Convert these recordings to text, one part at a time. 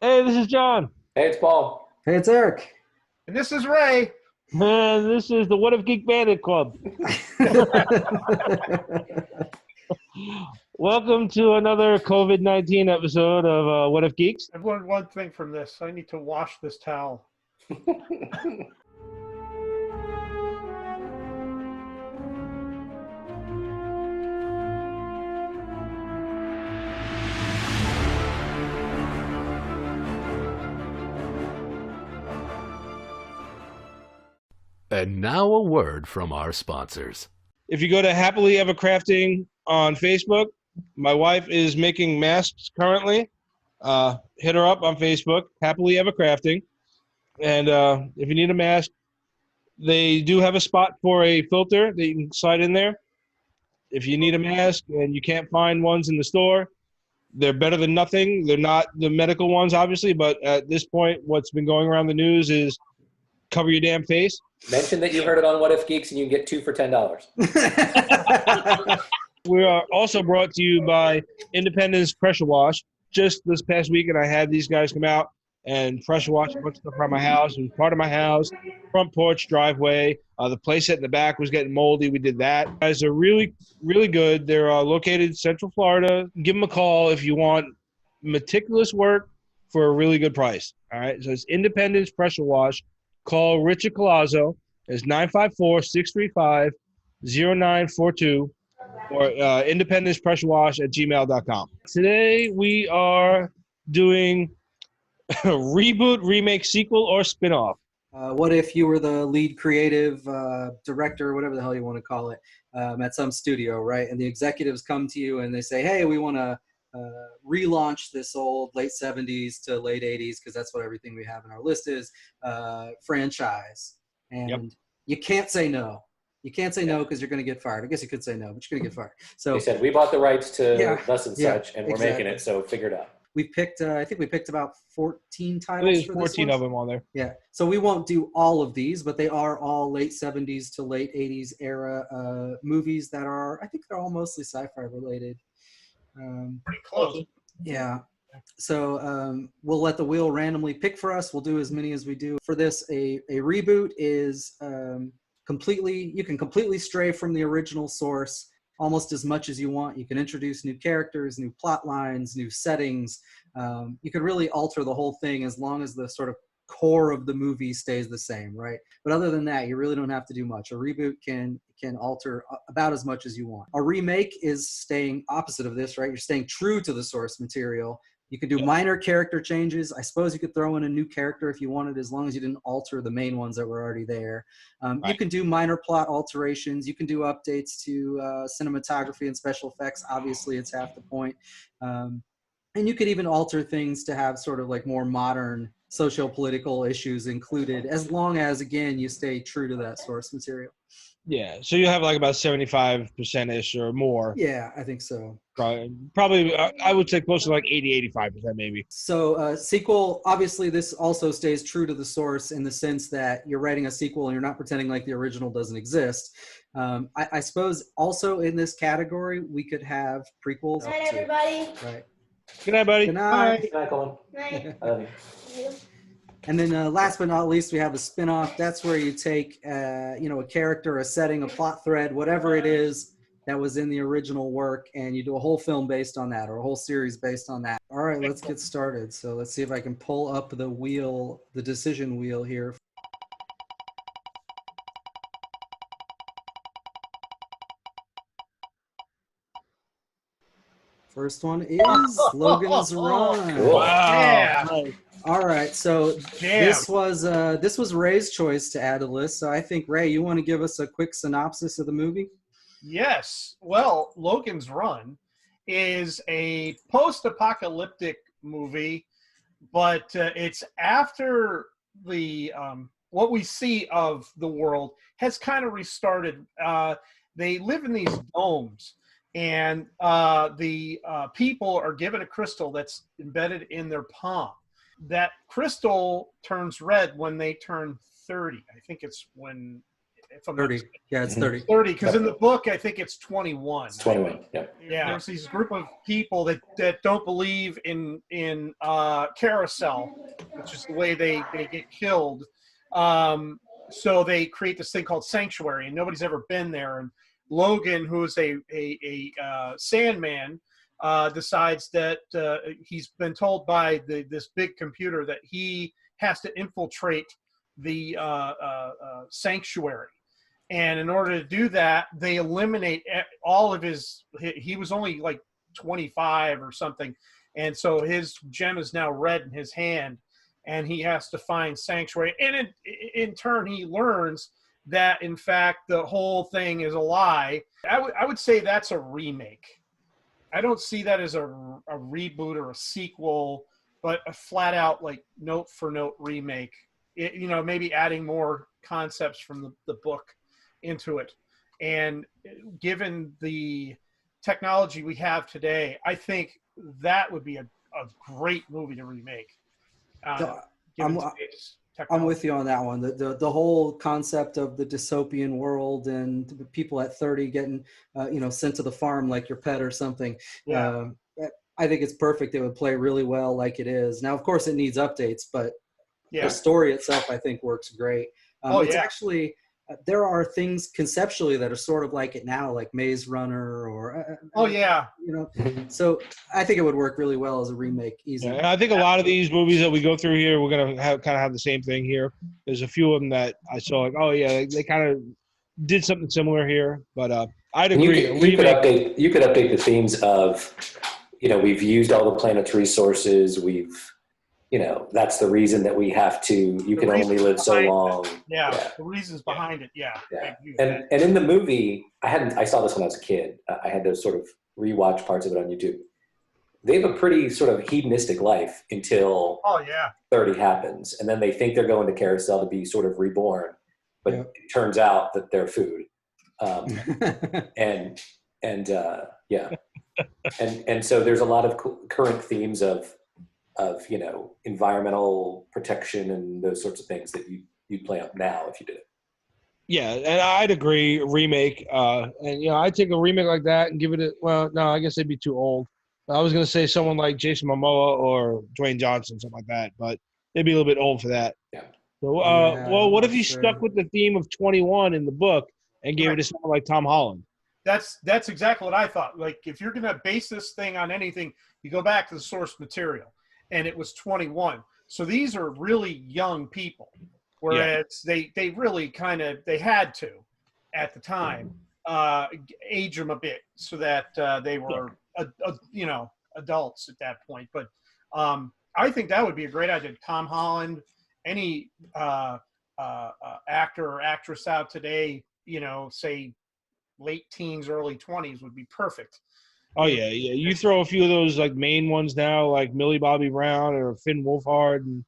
Hey, this is John. Hey, it's Paul. Hey, it's Eric. And this is Ray. And this is the What If Geek Bandit Club. Welcome to another COVID-19 episode of What If Geeks. I've learned one thing from this. I need to wash this towel. And now a word from our sponsors. If you go to Happily Ever Crafting on Facebook, my wife is making masks currently. Hit her up on Facebook, Happily Ever Crafting. And if you need a mask, they do have a spot for a filter that you can slide in there. If you need a mask and you can't find ones in the store, they're better than nothing. They're not the medical ones, obviously, but at this point, what's been going around the news is cover your damn face. Mention that you heard it on What If Geeks and you can get two for $10. We are also brought to you by Independence Pressure Wash. Just this past weekend, I had these guys come out and pressure wash a bunch of stuff around my house. It was part of my house, front porch, driveway. The playset in the back was getting moldy. We did that. Guys are really, really good. They're located in Central Florida. Give them a call if you want meticulous work for a really good price. All right, so it's Independence Pressure Wash. Call Richard Colazzo. It's 954-635-0942 or independencepressurewash@gmail.com. Today we are doing a reboot, remake, sequel, or spinoff. What if you were the lead creative director, whatever the hell you want to call it, at some studio, right? And the executives come to you and they say, hey, we want to relaunch this old late 70s to late 80s, because that's what everything we have in our list is, franchise. And you can't say no. You can't say no because you're going to get fired. I guess you could say no, but you're going to get fired. So They said, we bought the rights to thus and such, and we're making it, so figure it out. we picked, I think we picked about 14 I titles think for there's this 14 one. of them on there. Yeah, so we won't do all of these, but they are all late 70s to late 80s era movies that are, I think they're all mostly sci-fi related. Pretty close. Yeah, so we'll let the wheel randomly pick for us. We'll do as many as we do. For this, a reboot is you can completely stray from the original source almost as much as you want. You can introduce new characters, new plot lines, new settings. You could really alter the whole thing as long as the sort of core of the movie stays the same, right? But other than that, you really don't have to do much. A reboot can alter about as much as you want. A remake is staying opposite of this, right? You're staying true to the source material. You could do minor character changes. I suppose you could throw in a new character if you wanted, as long as you didn't alter the main ones that were already there. You can do minor plot alterations. You can do updates to cinematography and special effects. Obviously, it's half the point. And you could even alter things to have sort of like more modern socio-political issues included, as long as, again, you stay true to that source material. Yeah, so you have like about 75%-ish or more. Yeah, I think so. Probably, I would say close to like 80-85% maybe. So sequel, obviously this also stays true to the source in the sense that you're writing a sequel and you're not pretending like the original doesn't exist. I suppose also in this category, we could have prequels. Good night, everybody. Right. Good night, buddy. Good night. Good night, Colin. Night. I love you. And then last but not least, we have a spin-off. That's where you take, a character, a setting, a plot thread, whatever it is that was in the original work, and you do a whole film based on that or a whole series based on that. All right, let's get started. So let's see if I can pull up the decision wheel here. First one is Logan's Run. Cool. Yeah. Nice. All right, so Damn. this was Ray's choice to add to the list. So I think, Ray, you want to give us a quick synopsis of the movie? Yes. Well, Logan's Run is a post-apocalyptic movie, but it's after the what we see of the world has kind of restarted. They live in these domes, and the people are given a crystal that's embedded in their palm. That crystal turns red when they turn 30. I think it's when If I'm 30. Yeah, it's 30. 30, because in the book, I think it's 21. It's 21. Yeah. Yeah, there's these group of people that don't believe in carousel, which is the way they get killed. So they create this thing called Sanctuary, and nobody's ever been there. And Logan, who is a Sandman, decides that he's been told by this big computer that he has to infiltrate the Sanctuary. And in order to do that, they eliminate all of he was only like 25 or something. And so his gem is now red in his hand, and he has to find Sanctuary. And in turn, he learns that, in fact, the whole thing is a lie. I would say that's a remake. I don't see that as a reboot or a sequel, but a flat out like note for note remake. Maybe adding more concepts from the book into it. And given the technology we have today, I think that would be a great movie to remake. I'm with you on that one. The whole concept of the dystopian world and the people at 30 getting sent to the farm like your pet or something. Yeah. I think it's perfect. It would play really well like it is. Now, of course, it needs updates, but yeah. The story itself, I think, works great. It's actually, there are things conceptually that are sort of like it now, like Maze Runner or so I think it would work really well as a remake easily. Yeah, I think a lot of these movies that we go through here, we're gonna have the same thing here. There's a few of them that I saw like, oh yeah, they kind of did something similar here, but I'd agree. You could update the themes of, we've used all the planet's resources, that's the reason that we have to, you can only live so long. Yeah, the reasons behind it, yeah. And in the movie, I saw this when I was a kid. I had to sort of rewatch parts of it on YouTube. They have a pretty sort of hedonistic life until 30 happens. And then they think they're going to Carousel to be sort of reborn. But it turns out that they're food. And so there's a lot of current themes of environmental protection and those sorts of things that you'd play up now if you did it. Yeah, and I'd agree, remake. I'd take a remake like that and give it I guess they'd be too old. I was going to say someone like Jason Momoa or Dwayne Johnson, something like that, but they'd be a little bit old for that. Yeah. So, what if you stuck with the theme of 21 in the book and gave it to someone like Tom Holland? That's exactly what I thought. Like, if you're going to base this thing on anything, you go back to the source material. And it was 21. So these are really young people, whereas they really they had to, at the time, age them a bit so that they were, adults at that point. But I think that would be a great idea. Tom Holland, any actor or actress out today, say late teens, early 20s would be perfect. Oh yeah. You throw a few of those like main ones now, like Millie Bobby Brown or Finn Wolfhard,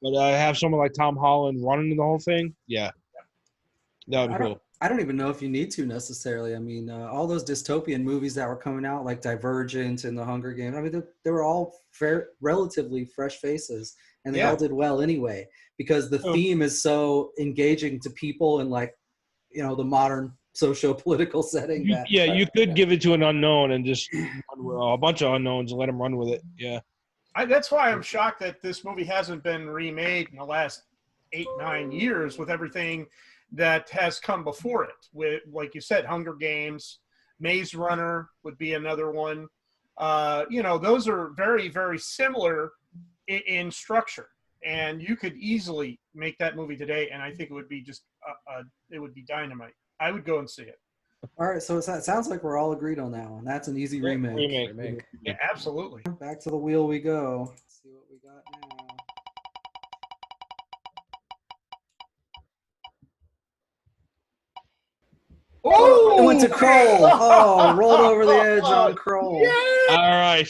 but have someone like Tom Holland running the whole thing. Yeah, that would be cool. I don't even know if you need to necessarily. I mean, all those dystopian movies that were coming out, like Divergent and The Hunger Games. I mean, they were all relatively fresh faces, and they all did well anyway because the theme is so engaging to people in the modern socio-political setting. You could give it to an unknown and just a bunch of unknowns and let them run with it. Yeah, that's why I'm shocked that this movie hasn't been remade in the last 8-9 years with everything that has come before it. With, like you said, Hunger Games, Maze Runner would be another one. Those are very, very similar in structure, and you could easily make that movie today, and I think it would be just it would be dynamite. I would go and see it. All right, so it sounds like we're all agreed on that one. That's an easy remake. Yeah, absolutely. Back to the wheel we go. Let's see what we got now. Oh, it went to Krull. Oh, rolled over the edge on Krull. All right,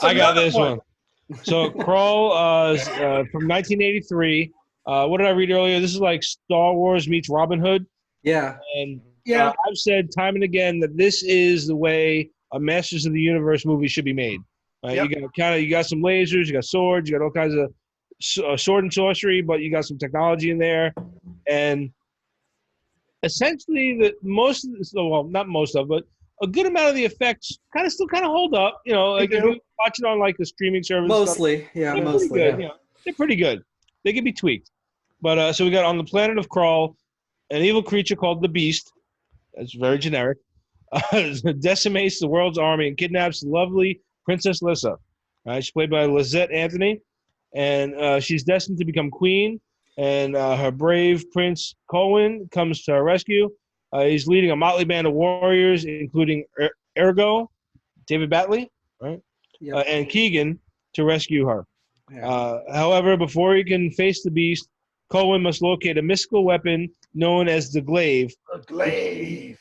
I got this one. So Krull is from 1983. What did I read earlier? This is like Star Wars meets Robin Hood. Yeah. And I've said time and again that this is the way a Masters of the Universe movie should be made. Right? Yep. You got some lasers, you got swords, you got all kinds of sword and sorcery, but you got some technology in there. And essentially the most of the, well, not most of, but a good amount of the effects kind of hold up. You know, like if you watch it on like the streaming service, Mostly, they're mostly. pretty good. Yeah. You know, they're pretty good. They can be tweaked. But so we got on the planet of Krull, an evil creature called the Beast. That's very generic. Decimates the world's army and kidnaps the lovely Princess Lissa. She's played by Lizette Anthony, and she's destined to become queen. And her brave Prince Colwyn comes to her rescue. He's leading a motley band of warriors, including Ergo, David Batley, right, and Keegan, to rescue her. Yeah. However, before he can face the Beast, Colwyn must locate a mystical weapon known as the glaive. The glaive.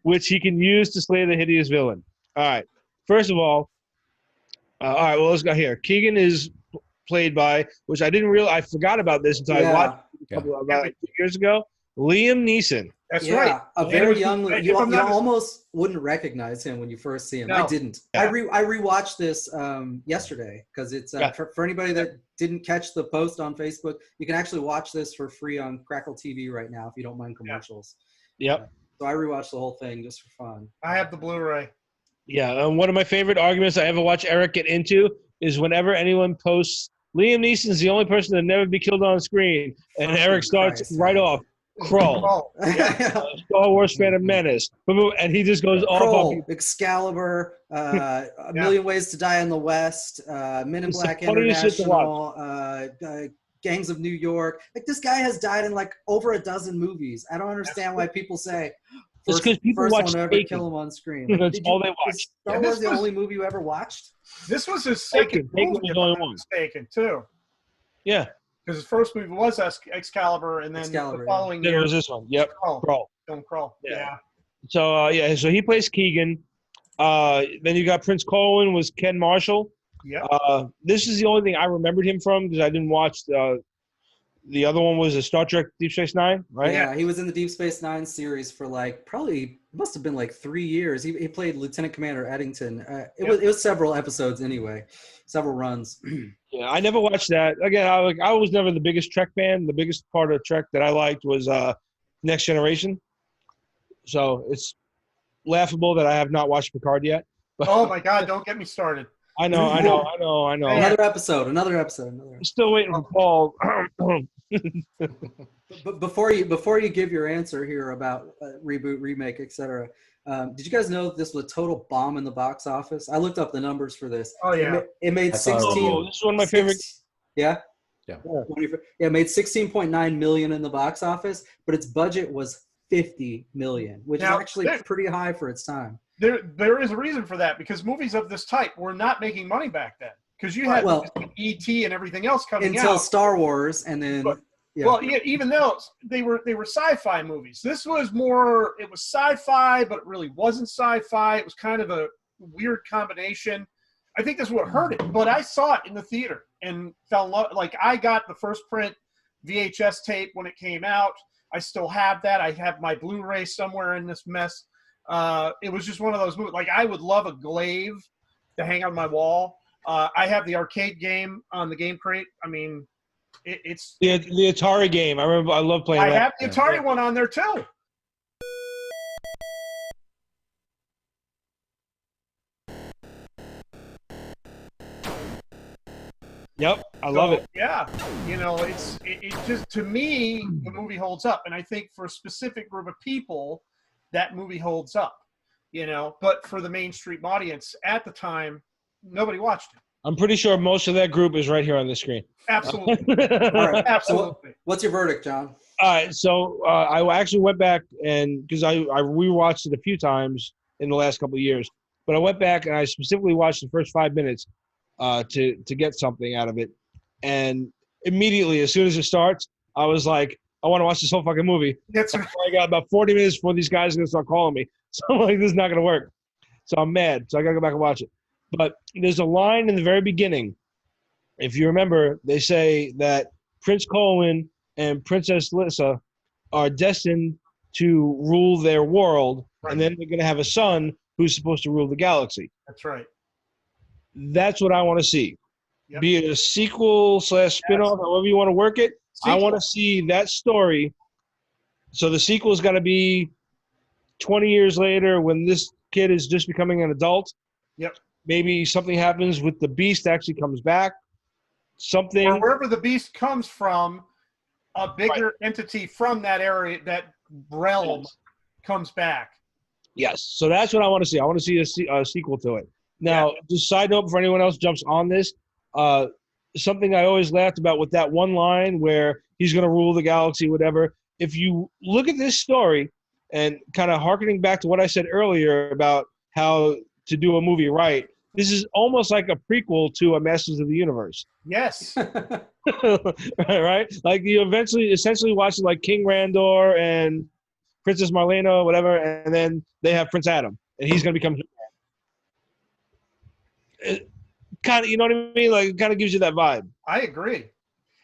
Which he can use to slay the hideous villain. All right. First of all, well, let's go here. Keegan is played by, which I didn't realize, I forgot about this until I watched it about 2 years ago, Liam Neeson. That's right. A very young, you almost wouldn't recognize him when you first see him. No. I didn't. Yeah. I rewatched this yesterday because it's for anybody that didn't catch the post on Facebook, you can actually watch this for free on Crackle TV right now if you don't mind commercials. Yep. So I rewatched the whole thing just for fun. I have the Blu-ray. Yeah, and one of my favorite arguments I ever watch Eric get into is whenever anyone posts, Liam Neeson's the only person to never be killed on screen, and Eric starts right off, Krull, Star Wars Phantom Menace, and he just goes Krull, Excalibur, A Million Ways to Die in the West, Men in Black International, Gangs of New York. Like, this guy has died in like over a dozen movies. I don't understand why people say it's because people watch one ever kill him on screen. Like, that's all they watch. Star Wars the only movie you ever watched? This was his second movie, if I'm not mistaken, too. Yeah. Because his first movie was Excalibur, and then the following year there was this one. Yep. Krull. Krull. Yeah. So so he plays Keegan. Then you got Prince Colwyn was Ken Marshall. Yeah. This is the only thing I remembered him from because I didn't watch the other one was a Star Trek Deep Space Nine, right? Yeah, he was in the Deep Space Nine series for like probably must have been like 3 years. He played Lieutenant Commander Eddington. It was several episodes anyway, several runs. Yeah, I never watched that. Again, I was never the biggest Trek fan. The biggest part of Trek that I liked was Next Generation. So it's laughable that I have not watched Picard yet. Oh my God! Don't get me started. I know. Another episode. I'm still waiting for Paul. But before you give your answer here about reboot, remake, etc., did you guys know that this was a total bomb in the box office? I looked up the numbers for this. Oh yeah, it made 16. This is one of my favorite. Yeah. It made 16.9 million in the box office, but its budget was 50 million, which is actually pretty high for its time. There is a reason for that, because movies of this type were not making money back then. Because you had E.T. and everything else coming out until Star Wars, and then even though they were sci-fi movies, this was more. It was sci-fi, but it really wasn't sci-fi. It was kind of a weird combination. I think that's what hurt it. But I saw it in the theater and fell in love. Like, I got the first print VHS tape when it came out. I still have that. I have my Blu-ray somewhere in this mess. It was just one of those movies. Like, I would love a glaive to hang on my wall. I have the arcade game on the Game Crate. I mean, it's the Atari game. I remember. I love playing. I have the Atari one on there too. Yep, I love it. Yeah, it just, to me, the movie holds up, and I think for a specific group of people, that movie holds up. But for the mainstream audience at the time, nobody watched it. I'm pretty sure most of that group is right here on the screen. Absolutely. All right. Absolutely. So what's your verdict, John? All right. So I actually went back because I rewatched it a few times in the last couple of years, but I went back and I specifically watched the first 5 minutes to get something out of it. And immediately, as soon as it starts, I was like, I want to watch this whole fucking movie. That's right. I got about 40 minutes before these guys are going to start calling me. So I'm like, this is not going to work. So I'm mad. So I got to go back and watch it. But there's a line in the very beginning. If you remember, they say that Prince Colwyn and Princess Lissa are destined to rule their world, and then they're going to have a son who's supposed to rule the galaxy. That's right. That's what I want to see. Yep. Be it a sequel / spinoff, however you want to work it. Sequel. I want to see that story So the sequel's got to be 20 years later when this kid is just becoming an adult. Yep. Maybe something happens with the beast actually comes back. Something. Or wherever the beast comes from, a bigger entity from that area, that realm, comes back. Yes. So that's what I want to see. I want to see a sequel to it. Now, just side note for anyone else jumps on this, something I always laughed about with that one line where he's going to rule the galaxy, whatever. If you look at this story and kind of hearkening back to what I said earlier about how to do a movie right, this is almost like a prequel to a Masters of the Universe. Yes. Right? Like you essentially watch like King Randor and Princess Marlena or whatever, and then they have Prince Adam, and he's going to become kind of, you know what I mean? Like it kind of gives you that vibe. I agree.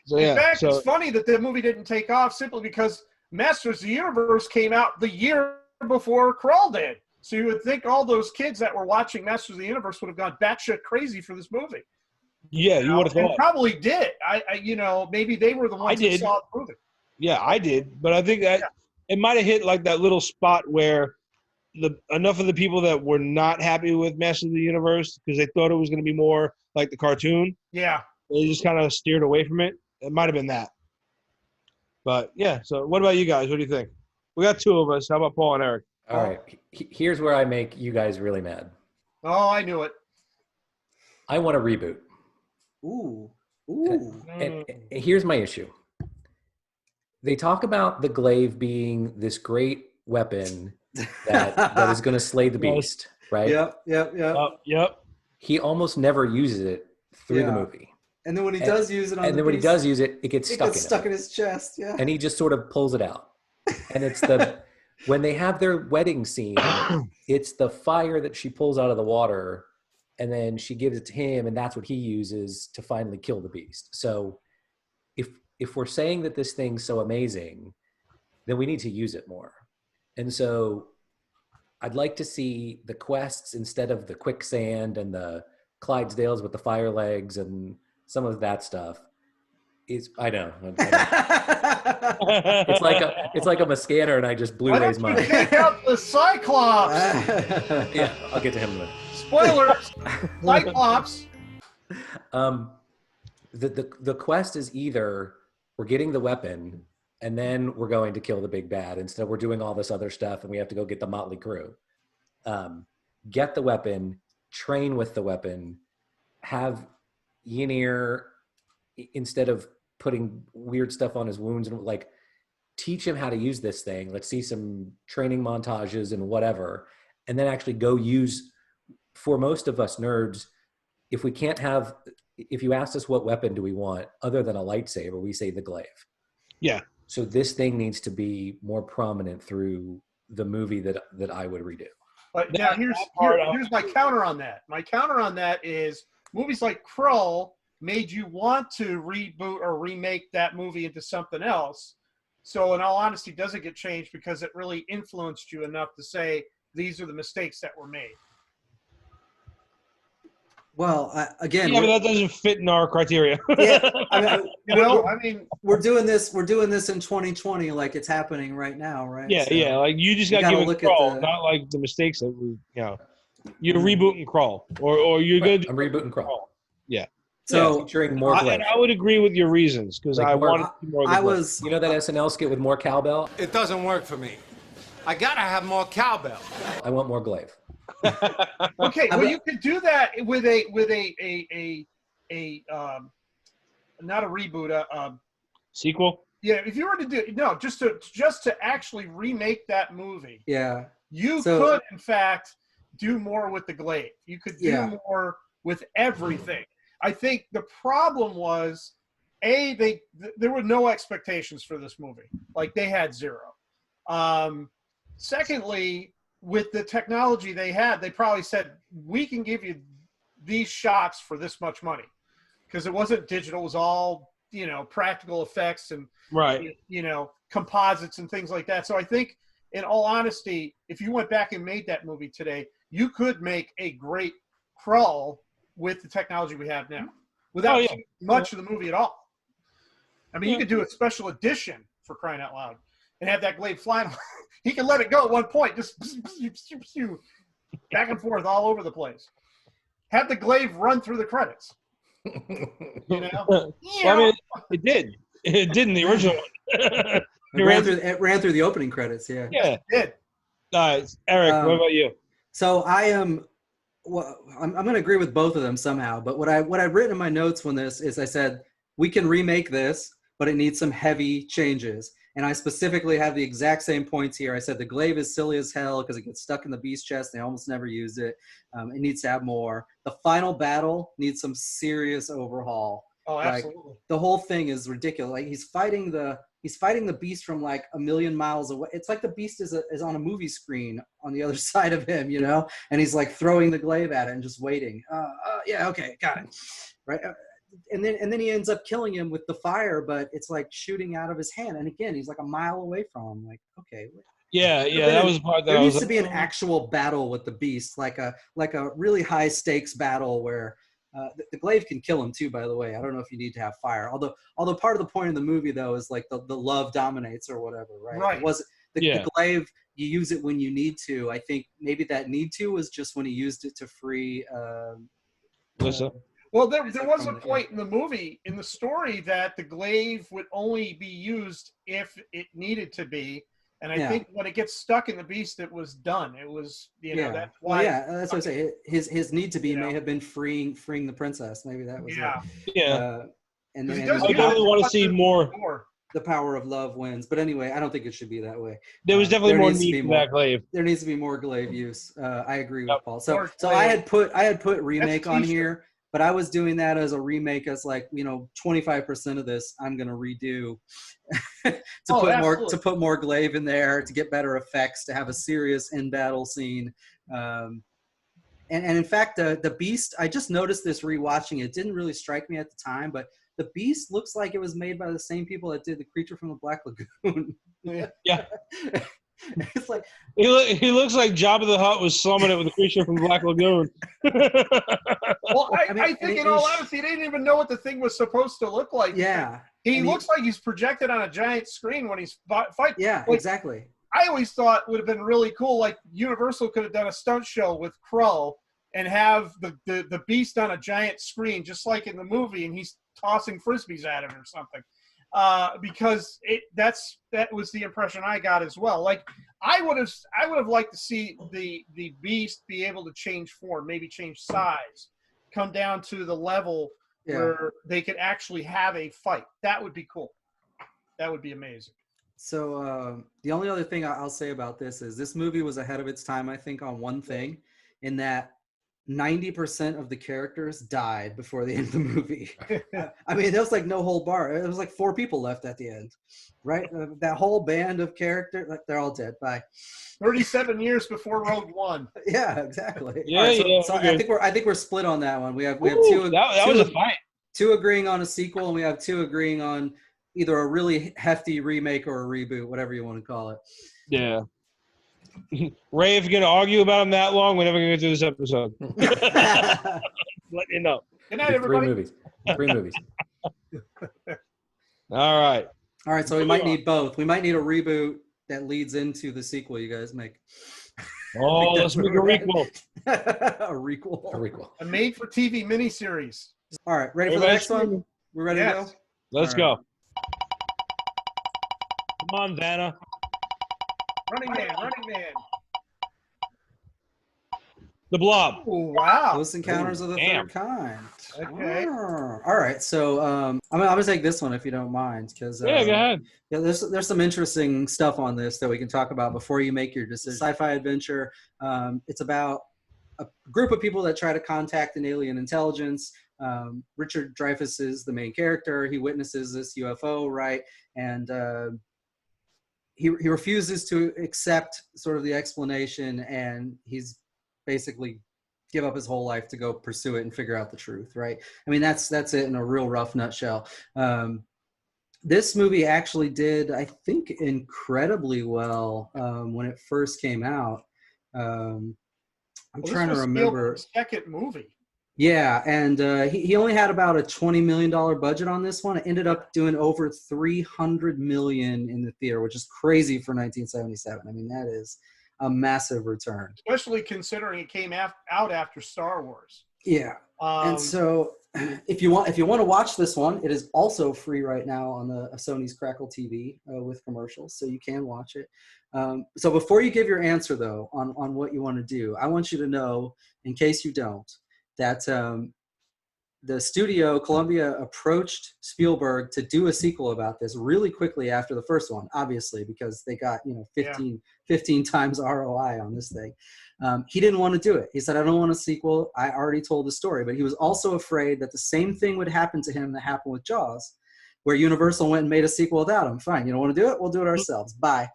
So, in fact, it's funny that the movie didn't take off simply because Masters of the Universe came out the year before Krull did. So you would think all those kids that were watching Masters of the Universe would have gone batshit crazy for this movie. Yeah, you would have thought. And probably did. Maybe they were the ones that saw the movie. Yeah, I did. But I think that it might have hit like that little spot where enough of the people that were not happy with Masters of the Universe because they thought it was going to be more like the cartoon. Yeah. They just kind of steered away from it. It might have been that. But, yeah. So what about you guys? What do you think? We got two of us. How about Paul and Eric? All right. Here's where I make you guys really mad. Oh, I knew it. I want a reboot. Ooh. And here's my issue. They talk about the glaive being this great weapon that is going to slay the beast, right? Yep. He almost never uses it through the movie. And then when he does use it on when he does use it, it gets stuck in his chest, yeah. And he just sort of pulls it out. And it's when they have their wedding scene, it's the fire that she pulls out of the water, and then she gives it to him, and that's what he uses to finally kill the beast. So if we're saying that this thing's so amazing, then we need to use it more. And so I'd like to see the quests instead of the quicksand and the Clydesdales with the fire legs and some of that stuff. I know. It's like I'm a scanner and I just Blu-rays mine. Why don't you take out the Cyclops? Yeah, I'll get to him in a minute. Spoilers. Cyclops. The quest is either we're getting the weapon and then we're going to kill the big bad. Instead, we're doing all this other stuff and we have to go get the motley crew. Get the weapon, train with the weapon, have Ynir, instead of putting weird stuff on his wounds, and like teach him how to use this thing. Let's see some training montages and whatever, and then actually go use. For most of us nerds, if you asked us what weapon do we want other than a lightsaber, we say the glaive. Yeah. So this thing needs to be more prominent through the movie that I would redo. But now here's my counter on that. My counter on that is movies like Krull made you want to reboot or remake that movie into something else. So in all honesty, does it get changed because it really influenced you enough to say these are the mistakes that were made? Well, again, yeah, but that doesn't fit in our criteria. Yeah, we're doing this in 2020, like it's happening right now, right? Yeah, so yeah. Like you just got to give it Krull, not like the mistakes that we, you're rebooting Krull, or you're good. I'm rebooting Krull. Yeah. So featuring more and I would agree with your reasons because like I wanted more. You know that SNL skit with more cowbell? It doesn't work for me. I gotta have more cowbell. I want more glaive. Okay, well you could do that with a not a reboot, a sequel. Yeah, if you were to do just to actually remake that movie. Yeah. You could in fact do more with the glaive. You could do more with everything. I think the problem was there were no expectations for this movie. Like they had zero. Secondly, with the technology they had, they probably said, we can give you these shots for this much money. Because it wasn't digital, it was all, practical effects and, composites and things like that. So I think, in all honesty, if you went back and made that movie today, you could make a great Krull with the technology we have now without much of the movie at all. I mean, you could do a special edition for crying out loud. and have that glaive flying. He can let it go at one point, just back and forth all over the place. Have the glaive run through the credits. You know? Well, I mean, it did. It did in the original one. It ran through the opening credits, yeah. Yeah. It did. Eric, what about you? So I am, well, I'm going to agree with both of them somehow. But what I've written in my notes when this is I said, we can remake this, but it needs some heavy changes. And I specifically have the exact same points here. I said the glaive is silly as hell because it gets stuck in the beast chest. They almost never use it. It needs to have more. The final battle needs some serious overhaul. Oh, absolutely. Like, the whole thing is ridiculous. Like he's fighting the beast from like a million miles away. It's like the beast is on a movie screen on the other side of him, you know, and he's like throwing the glaive at it and just waiting. Yeah, okay, got it. Right. And then he ends up killing him with the fire, but it's like shooting out of his hand. And again, he's like a mile away from him. Like, okay. Yeah, that was the part that there I was needs to be an actual battle with the beast, like a really high stakes battle where the glaive can kill him too, by the way. I don't know if you need to have fire. Although part of the point of the movie though is like the love dominates or whatever, right? Right. It wasn't the glaive, you use it when you need to. I think maybe that need to was just when he used it to free Listen. Well, there was a point in the movie, in the story, that the glaive would only be used if it needed to be. And I think when it gets stuck in the beast, it was done. It was, that's why. Well, yeah, that's what I say. His need to be may have been freeing the princess. Maybe that was it. Yeah. And then I definitely want to see more. The power of love wins. But anyway, I don't think it should be that way. There was definitely more need for that glaive. There needs to be more glaive use. I agree with Paul. So I had put remake on here. But I was doing that as a remake, as like 25% of this I'm gonna redo to put more glaive in there, to get better effects, to have a serious in battle scene, and in fact the beast. I just noticed this rewatching it. Didn't really strike me at the time, but the beast looks like it was made by the same people that did the Creature from the Black Lagoon. Yeah. It's like he looks like Jabba the Hutt was slumming it with the Creature from the Black Lagoon. Well, I think in all honesty, they didn't even know what the thing was supposed to look like. Yeah. He looks like he's projected on a giant screen when he's fighting. Yeah, like, exactly. I always thought it would have been really cool, like Universal could have done a stunt show with Krull and have the beast on a giant screen, just like in the movie, and he's tossing frisbees at him or something. Because that was the impression I got as well. Like I would have liked to see the beast be able to change form, maybe change size, come down to the level where they could actually have a fight. That would be cool. That would be amazing. So the only other thing I'll say about this is this movie was ahead of its time, I think, on one thing, in that 90% of the characters died before the end of the movie. I mean, there was like no whole bar. It was like 4 people left at the end, right? That whole band of characters, like, they're all dead. Bye. 37 years before Rogue One. Yeah, exactly. Yeah, right, so I think we're split on that one. We have two. That was a fight. 2 agreeing on a sequel, and we have 2 agreeing on either a really hefty remake or a reboot, whatever you want to call it. Yeah. Ray, if you're going to argue about him that long, we're never going to get through this episode. Let you know. Good night, everybody. 3 movies. All right. All right, so we might need both. We might need a reboot that leads into the sequel you guys make. Oh, let's make a requel. A requel. A made-for-TV miniseries. All right, ready for the next one? We're ready to go? Let's go. Come on, Vanna. Running Man. The Blob. Oh, wow. Close Encounters of the Third Kind. Okay. All right, so I'm gonna take this one if you don't mind, because go ahead. Yeah, there's some interesting stuff on this that we can talk about before you make your decision. Sci-fi adventure. It's about a group of people that try to contact an alien intelligence. Richard Dreyfuss is the main character. He witnesses this UFO, right? And he refuses to accept sort of the explanation, and he's basically give up his whole life to go pursue it and figure out the truth, right? I mean, that's it in a real rough nutshell. This movie actually did, I think, incredibly well when it first came out. I'm trying to remember. Second movie. Yeah, and he only had about a $20 million budget on this one. It ended up doing over $300 million in the theater, which is crazy for 1977. I mean, that is a massive return. Especially considering it came out after Star Wars. Yeah. And so if you want to watch this one, it is also free right now on the Sony's Crackle TV with commercials, so you can watch it. So before you give your answer, though, on what you want to do, I want you to know, in case you don't, that the studio, Columbia, approached Spielberg to do a sequel about this really quickly after the first one, obviously, because they got 15 times ROI on this thing. He didn't want to do it. He said, I don't want a sequel. I already told the story. But he was also afraid that the same thing would happen to him that happened with Jaws, where Universal went and made a sequel without him. Fine, you don't want to do it? We'll do it ourselves. Bye.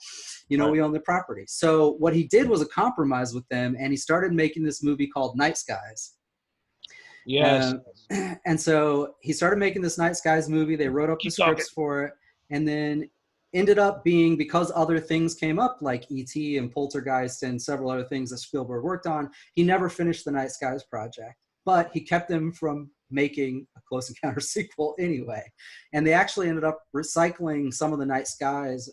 We own the property. So what he did was a compromise with them, and he started making this movie called Night Skies. Yes. And so he started making this Night Skies movie. They wrote up the scripts for it, and then ended up being, because other things came up like E.T. and Poltergeist and several other things that Spielberg worked on, he never finished the Night Skies project. But he kept them from making a Close Encounter sequel anyway. And they actually ended up recycling some of the Night Skies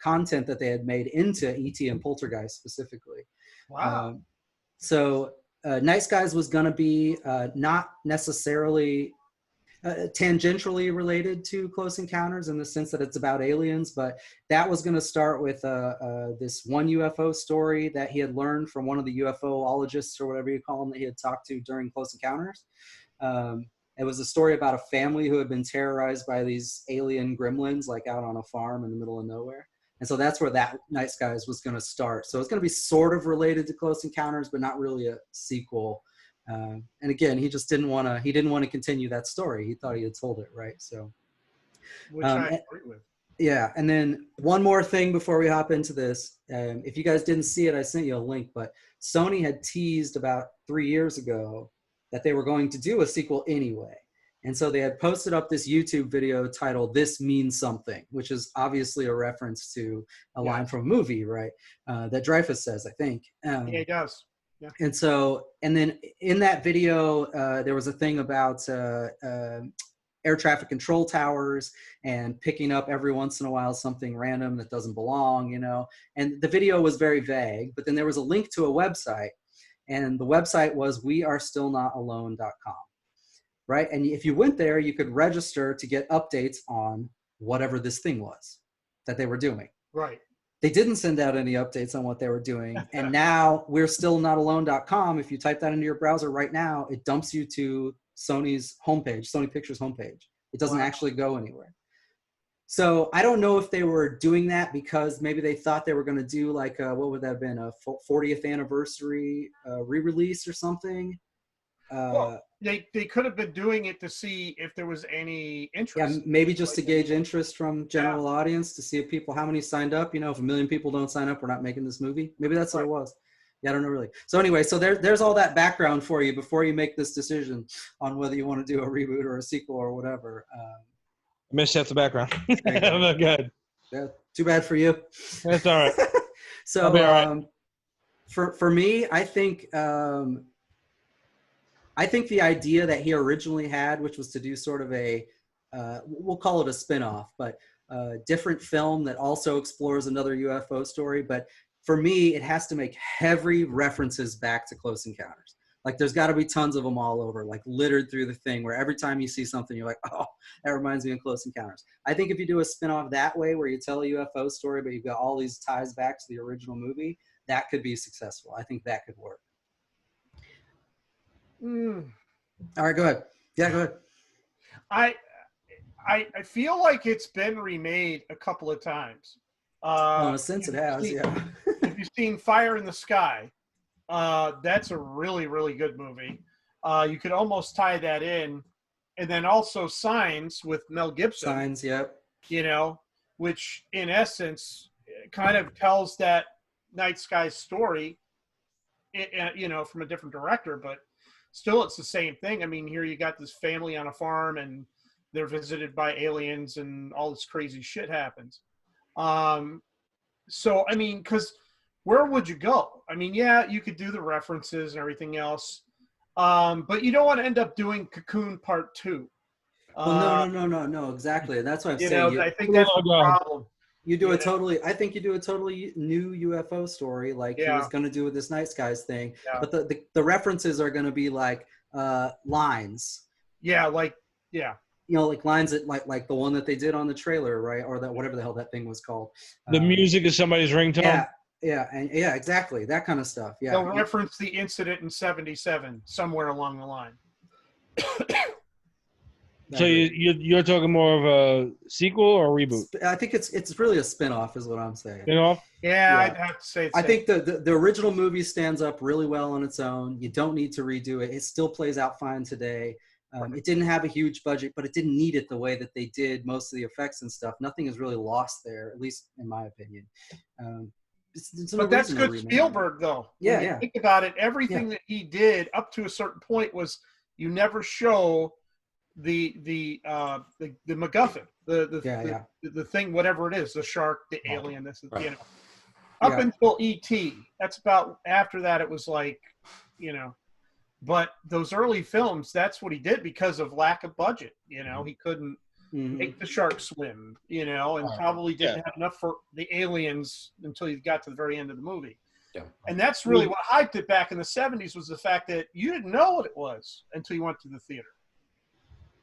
content that they had made into E.T. and Poltergeist specifically. Wow. Night Skies was going to be not necessarily tangentially related to Close Encounters in the sense that it's about aliens, but that was going to start with this one UFO story that he had learned from one of the UFOologists or whatever you call them that he had talked to during Close Encounters. It was a story about a family who had been terrorized by these alien gremlins, like out on a farm in the middle of nowhere. And so that's where that Night Skies was going to start. So it's going to be sort of related to Close Encounters, but not really a sequel. And again, he just didn't want to continue that story. He thought he had told it, right? So, which I agree with. Yeah. And then one more thing before we hop into this. If you guys didn't see it, I sent you a link, but Sony had teased about 3 years ago that they were going to do a sequel anyway. And so they had posted up this YouTube video titled "This Means Something," which is obviously a reference to a line from a movie, right? That Dreyfuss says, I think. Yeah, he does. Yeah. And then in that video, there was a thing about air traffic control towers and picking up every once in a while something random that doesn't belong, And the video was very vague, but then there was a link to a website, and the website was wearestillnotalone.com. Right? And if you went there, you could register to get updates on whatever this thing was that they were doing. Right. They didn't send out any updates on what they were doing. And now wearestillnotalone.com, if you type that into your browser right now, it dumps you to Sony's homepage, Sony Pictures homepage. It doesn't actually go anywhere. So I don't know if they were doing that because maybe they thought they were going to do like, what would that have been, a 40th anniversary re-release or something? Well, they could have been doing it to see if there was any interest. Yeah, maybe just to gauge interest from general audience, to see if people, how many signed up. If 1 million people don't sign up, we're not making this movie. Maybe that's what it was. Yeah, I don't know really. So anyway, so there's all that background for you before you make this decision on whether you want to do a reboot or a sequel or whatever. I missed half the background. Good. Yeah, too bad for you. That's all right. So I'll be all right. For me, I think the idea that he originally had, which was to do sort of a, we'll call it a spin-off, but a different film that also explores another UFO story. But for me, it has to make heavy references back to Close Encounters. Like there's got to be tons of them all over, like littered through the thing, where every time you see something, you're like, oh, that reminds me of Close Encounters. I think if you do a spin-off that way, where you tell a UFO story, but you've got all these ties back to the original movie, that could be successful. I think that could work. All right, go ahead. Yeah, go ahead. I feel like it's been remade a couple of times. Since it has, yeah. If you've seen Fire in the Sky, that's a really, really good movie. You could almost tie that in. And then also Signs with Mel Gibson. Signs, yep. Which in essence kind of tells that Night Sky story, from a different director, but still it's the same thing. I mean, here you got this family on a farm and they're visited by aliens and all this crazy shit happens. So, I mean, because where would you go? I mean, yeah, you could do the references and everything else. But you don't want to end up doing Cocoon Part 2. Well, no, exactly. That's what I'm saying. I think that's the problem. You do I think you do a totally new UFO story like he was going to do with this Night Skies thing. Yeah. But the references are going to be like lines. Yeah. You know, like lines that like the one that they did on the trailer, right? Or that whatever the hell that thing was called. The music is somebody's ringtone. Yeah, exactly. That kind of stuff. Yeah. They'll reference the incident in 77 somewhere along the line. So you're talking more of a sequel or a reboot? I think it's really a spin-off is what I'm saying. Spin-off? Yeah, I'd have to say. I think the original movie stands up really well on its own. You don't need to redo it. It still plays out fine today. It didn't have a huge budget, but it didn't need it the way that they did most of the effects and stuff. Nothing is really lost there, at least in my opinion. But that's good Spielberg, though. Yeah, when you think about it, everything that he did up to a certain point was you never show the MacGuffin, the thing, whatever it is, the shark, the alien, this, you know, up until E.T. That's about after that. It was like, you know, but those early films, that's what he did because of lack of budget. You know, he couldn't make the shark swim, you know, and probably didn't have enough for the aliens until you got to the very end of the movie. Yeah. And that's really what hyped it back in the 70s was the fact that you didn't know what it was until you went to the theater.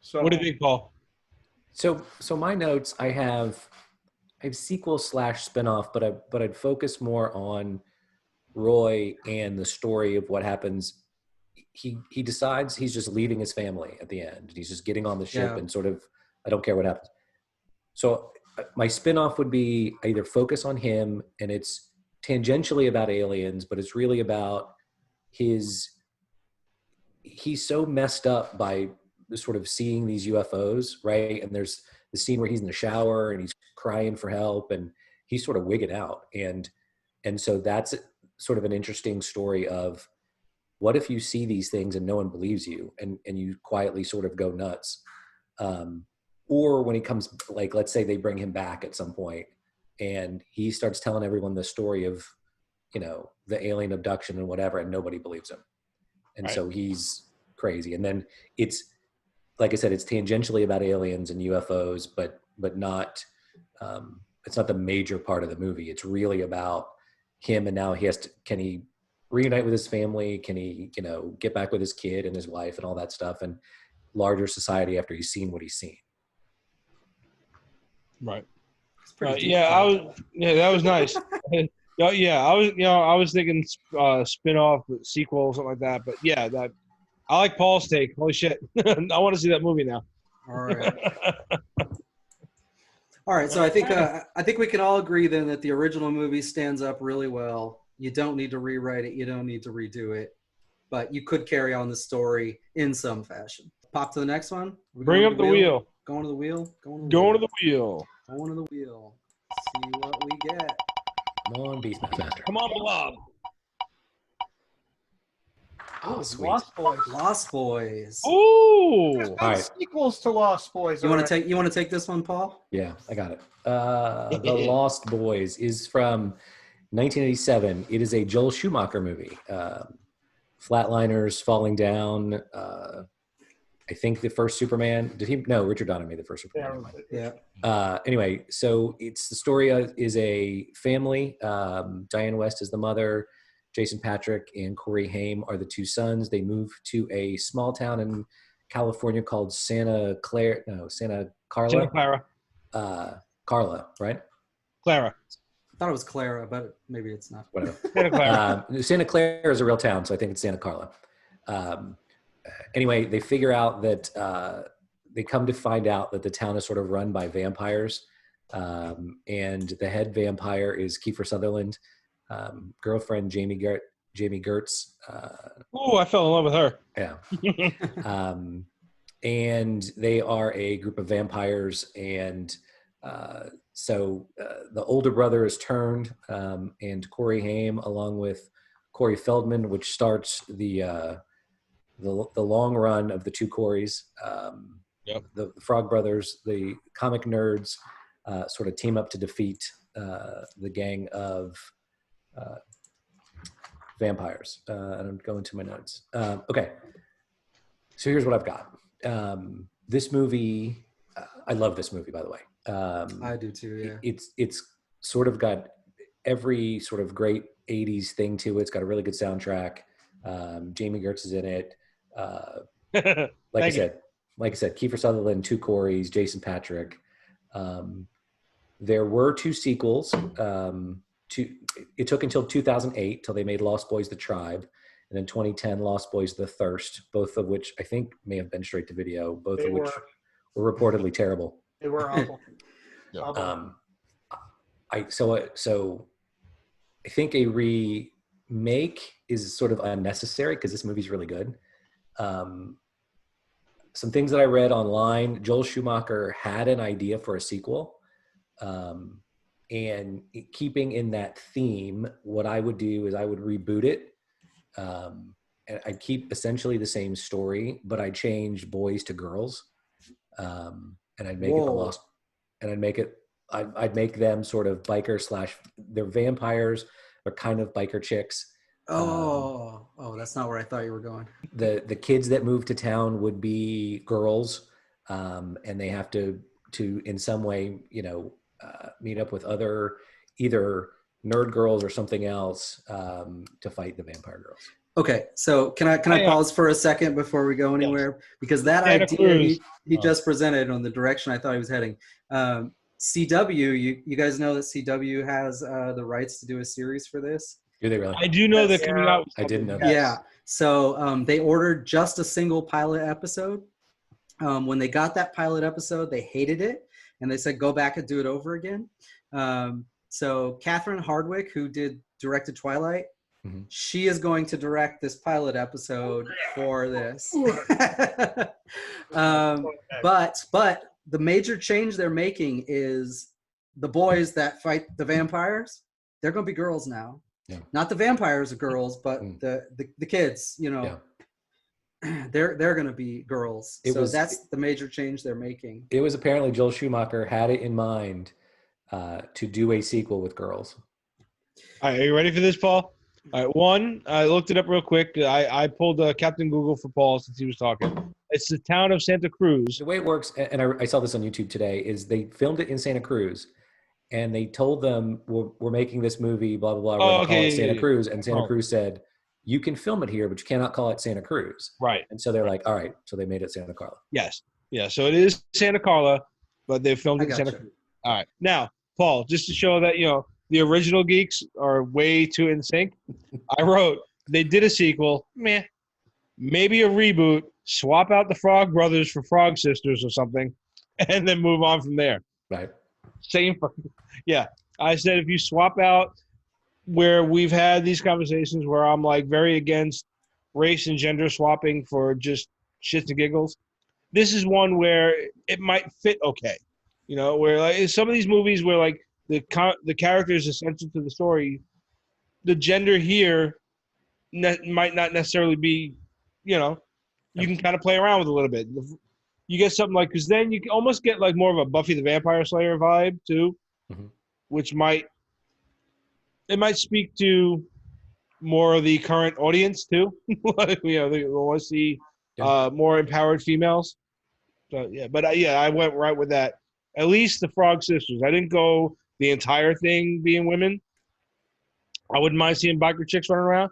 So what do you think, Paul? So my notes, I have sequel / spinoff, but I'd focus more on Roy and the story of what happens. He decides he's just leaving his family at the end. He's just getting on the ship and sort of, I don't care what happens. So my spinoff would be either focus on him, and it's tangentially about aliens, but it's really about he's so messed up by sort of seeing these UFOs, right? And there's the scene where he's in the shower and he's crying for help and he's sort of wigging out. And so that's sort of an interesting story of what if you see these things and no one believes you and you quietly sort of go nuts. Or when he comes, like, let's say they bring him back at some point and he starts telling everyone the story of, you know, the alien abduction and whatever, and nobody believes him. And so he's crazy. And then it's, like I said, it's tangentially about aliens and UFOs, but not, it's not the major part of the movie. It's really about him. And now can he reunite with his family? Can he, you know, get back with his kid and his wife and all that stuff, and larger society after he's seen what he's seen. Right. That was nice. I was thinking spin-off, sequel, something like that. But yeah, that I like Paul's take. Holy shit. I want to see that movie now. All right. All right. So I think we can all agree then that the original movie stands up really well. You don't need to rewrite it. You don't need to redo it. But you could carry on the story in some fashion. Pop to the next one. Bring up the wheel. Going to the wheel. Going to the wheel. Going to the wheel. See what we get. Come on, Beastmaster. Come on, Blob. Oh, sweet. Lost Boys. Lost Boys. Ooh. There's been All right. sequels to Lost Boys. You want to take this one, Paul? Yeah, I got it. The Lost Boys is from 1987. It is a Joel Schumacher movie. Flatliners falling down. I think the first Superman. Richard Donner made the first Superman. Yeah. Anyway, so it's the story is a family. Diane West is the mother. Jason Patrick and Corey Haim are the two sons. They move to a small town in California called Santa Carla. Santa Clara. Carla, right? Clara. I thought it was Clara, but maybe it's not. Whatever. Santa Clara. Santa Clara is a real town, so I think it's Santa Carla. Anyway, they figure out that they come to find out that the town is sort of run by vampires, and the head vampire is Kiefer Sutherland. Girlfriend Jamie Gertz. Oh, I fell in love with her. Yeah. And they are a group of vampires, and so the older brother is turned, and Corey Haim, along with Corey Feldman, which starts the long run of the two Coreys. The Frog Brothers, the comic nerds, sort of team up to defeat the gang of vampires. I don't go into my notes. Okay. So here's what I've got. This movie, I love this movie, by the way. I do too. Yeah. It's sort of got every sort of great 80s thing to it. It's got a really good soundtrack. Jamie Gertz is in it. Like I said, Kiefer Sutherland, 2 Coreys, Jason Patric. There were 2 sequels. It took until 2008 till they made Lost Boys: The Tribe, and then 2010 Lost Boys: The Thirst, both of which I think may have been straight to video, both of which were reportedly terrible. They were awful. So I think a remake is sort of unnecessary because this movie's really good. Some things that I read online, Joel Schumacher had an idea for a sequel. And keeping in that theme, what I would do is I would reboot it. And I'd keep essentially the same story, but I'd change boys to girls. And I'd make it the Lost, and I'd make them sort of biker / they're vampires, but kind of biker chicks. That's not where I thought you were going. The kids that move to town would be girls, and they have to in some way, meet up with other either nerd girls or something else to fight the vampire girls. Okay, so can I pause for a second before we go anywhere? Yes. Because that idea he just presented on the direction I thought he was heading. CW, you guys know that CW has the rights to do a series for this? Do they really? I do know they're coming out. I didn't know. Yeah. So they ordered just a single pilot episode. When they got that pilot episode, they hated it, and they said, go back and do it over again. So Catherine Hardwicke, who directed Twilight, she is going to direct this pilot episode for this. But the major change they're making is the boys that fight the vampires, they're going to be girls now. Yeah. Not the vampires are girls, but the kids, they're going to be girls. That's the major change they're making. It was apparently Joel Schumacher had it in mind to do a sequel with girls. All right, are you ready for this, Paul? All right, one, I looked it up real quick. I pulled Captain Google for Paul since he was talking. It's the town of Santa Cruz. The way it works, and I saw this on YouTube today, is they filmed it in Santa Cruz, and they told them, we're making this movie, blah, blah, blah. We're going to call it Santa Cruz. And Santa Cruz said, you can film it here, but you cannot call it Santa Cruz. Right. And so they're like, all right. So they made it Santa Carla. Yes. Yeah, so it is Santa Carla, but they filmed it in Santa Cruz. All right. Now, Paul, just to show that, the original Geeks are way too in sync, I wrote, they did a sequel, maybe a reboot, swap out the Frog Brothers for Frog Sisters or something, and then move on from there. Right. Same. Yeah. I said if you swap out where we've had these conversations where I'm like very against race and gender swapping for just shits and giggles, this is one where it might fit okay. Where like some of these movies where like the character is essential to the story, the gender here might not necessarily be, you can kind of play around with a little bit. You get something like, because then you can almost get like more of a Buffy the Vampire Slayer vibe too, which might speak to more of the current audience too. They want to see more empowered females. So I went right with that. At least the Frog Sisters. I didn't go the entire thing being women. I wouldn't mind seeing biker chicks running around.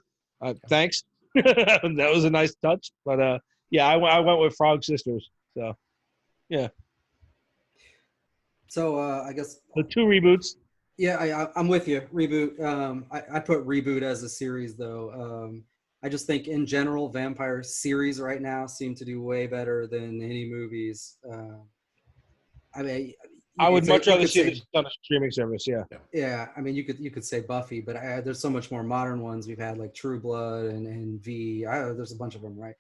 Thanks. That was a nice touch. But I went with Frog Sisters. So, yeah. So I guess the 2 reboots. Yeah, I'm with you. Reboot. I put Reboot as a series though. I just think in general, vampire series right now seem to do way better than any movies. I would much rather see this on a streaming service. Yeah. Yeah, I mean, you could say Buffy, but there's so much more modern ones. We've had like True Blood and V. There's a bunch of them, right?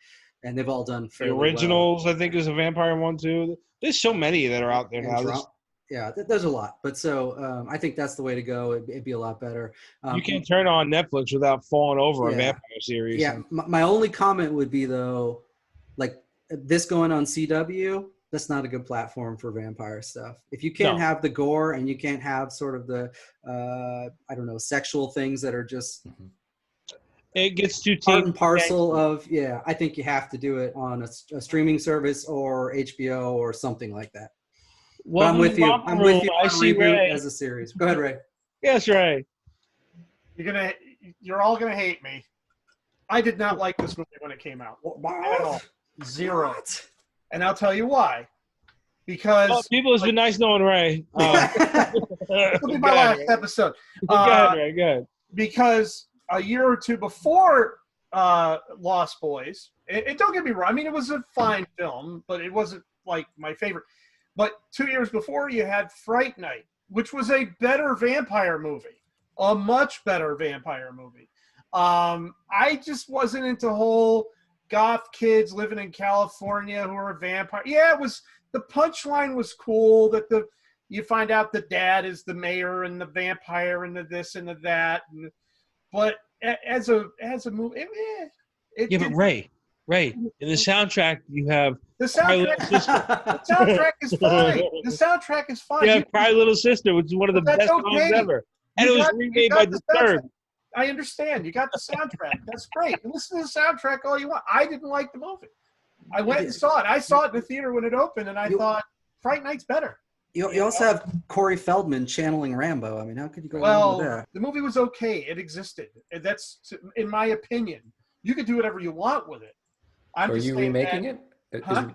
And they've all done fairly well. The Originals, I think, is a vampire one too. There's so many that are out there now. Yeah, there's a lot. But so I think that's the way to go. It'd be a lot better. You can't turn on Netflix without falling over a vampire series. Yeah, my only comment would be, though, like this going on CW, that's not a good platform for vampire stuff. If you can't have the gore and you can't have sort of the, sexual things that are just... It gets too part and parcel of, yeah, I think you have to do it on a streaming service or HBO or something like that. But I'm with you. I'm with you on Reboot as a series. Go ahead, Ray. Yes, Ray. You're all gonna hate me. I did not like this movie when it came out at all. Zero. What? And I'll tell you why. Because people, it's been nice knowing Ray. This will be my last episode. Go ahead, Ray. Go ahead. Because a year or two before Lost Boys, and don't get me wrong, I mean, it was a fine film, but it wasn't like my favorite. But 2 years before, you had Fright Night, which was a better vampire movie, a much better vampire movie. I just wasn't into whole goth kids living in California who are a vampire. Yeah, it was. The punchline was cool that you find out the dad is the mayor and the vampire and the this and the that. But as a movie, but Ray, in the soundtrack you have the soundtrack. The soundtrack is fine. The soundtrack is fine. You have Cry Little Sister, which is one of the best songs ever, and it was remade by Disturbed. I understand. You got the soundtrack. That's great. Listen to the soundtrack all you want. I didn't like the movie. I went and saw it. I saw it in the theater when it opened, and I thought Fright Night's better. You also have Corey Feldman channeling Rambo. I mean, how could you go wrong with that? The movie was okay. It existed. That's, in my opinion. You could do whatever you want with it. Are you remaking it? Huh?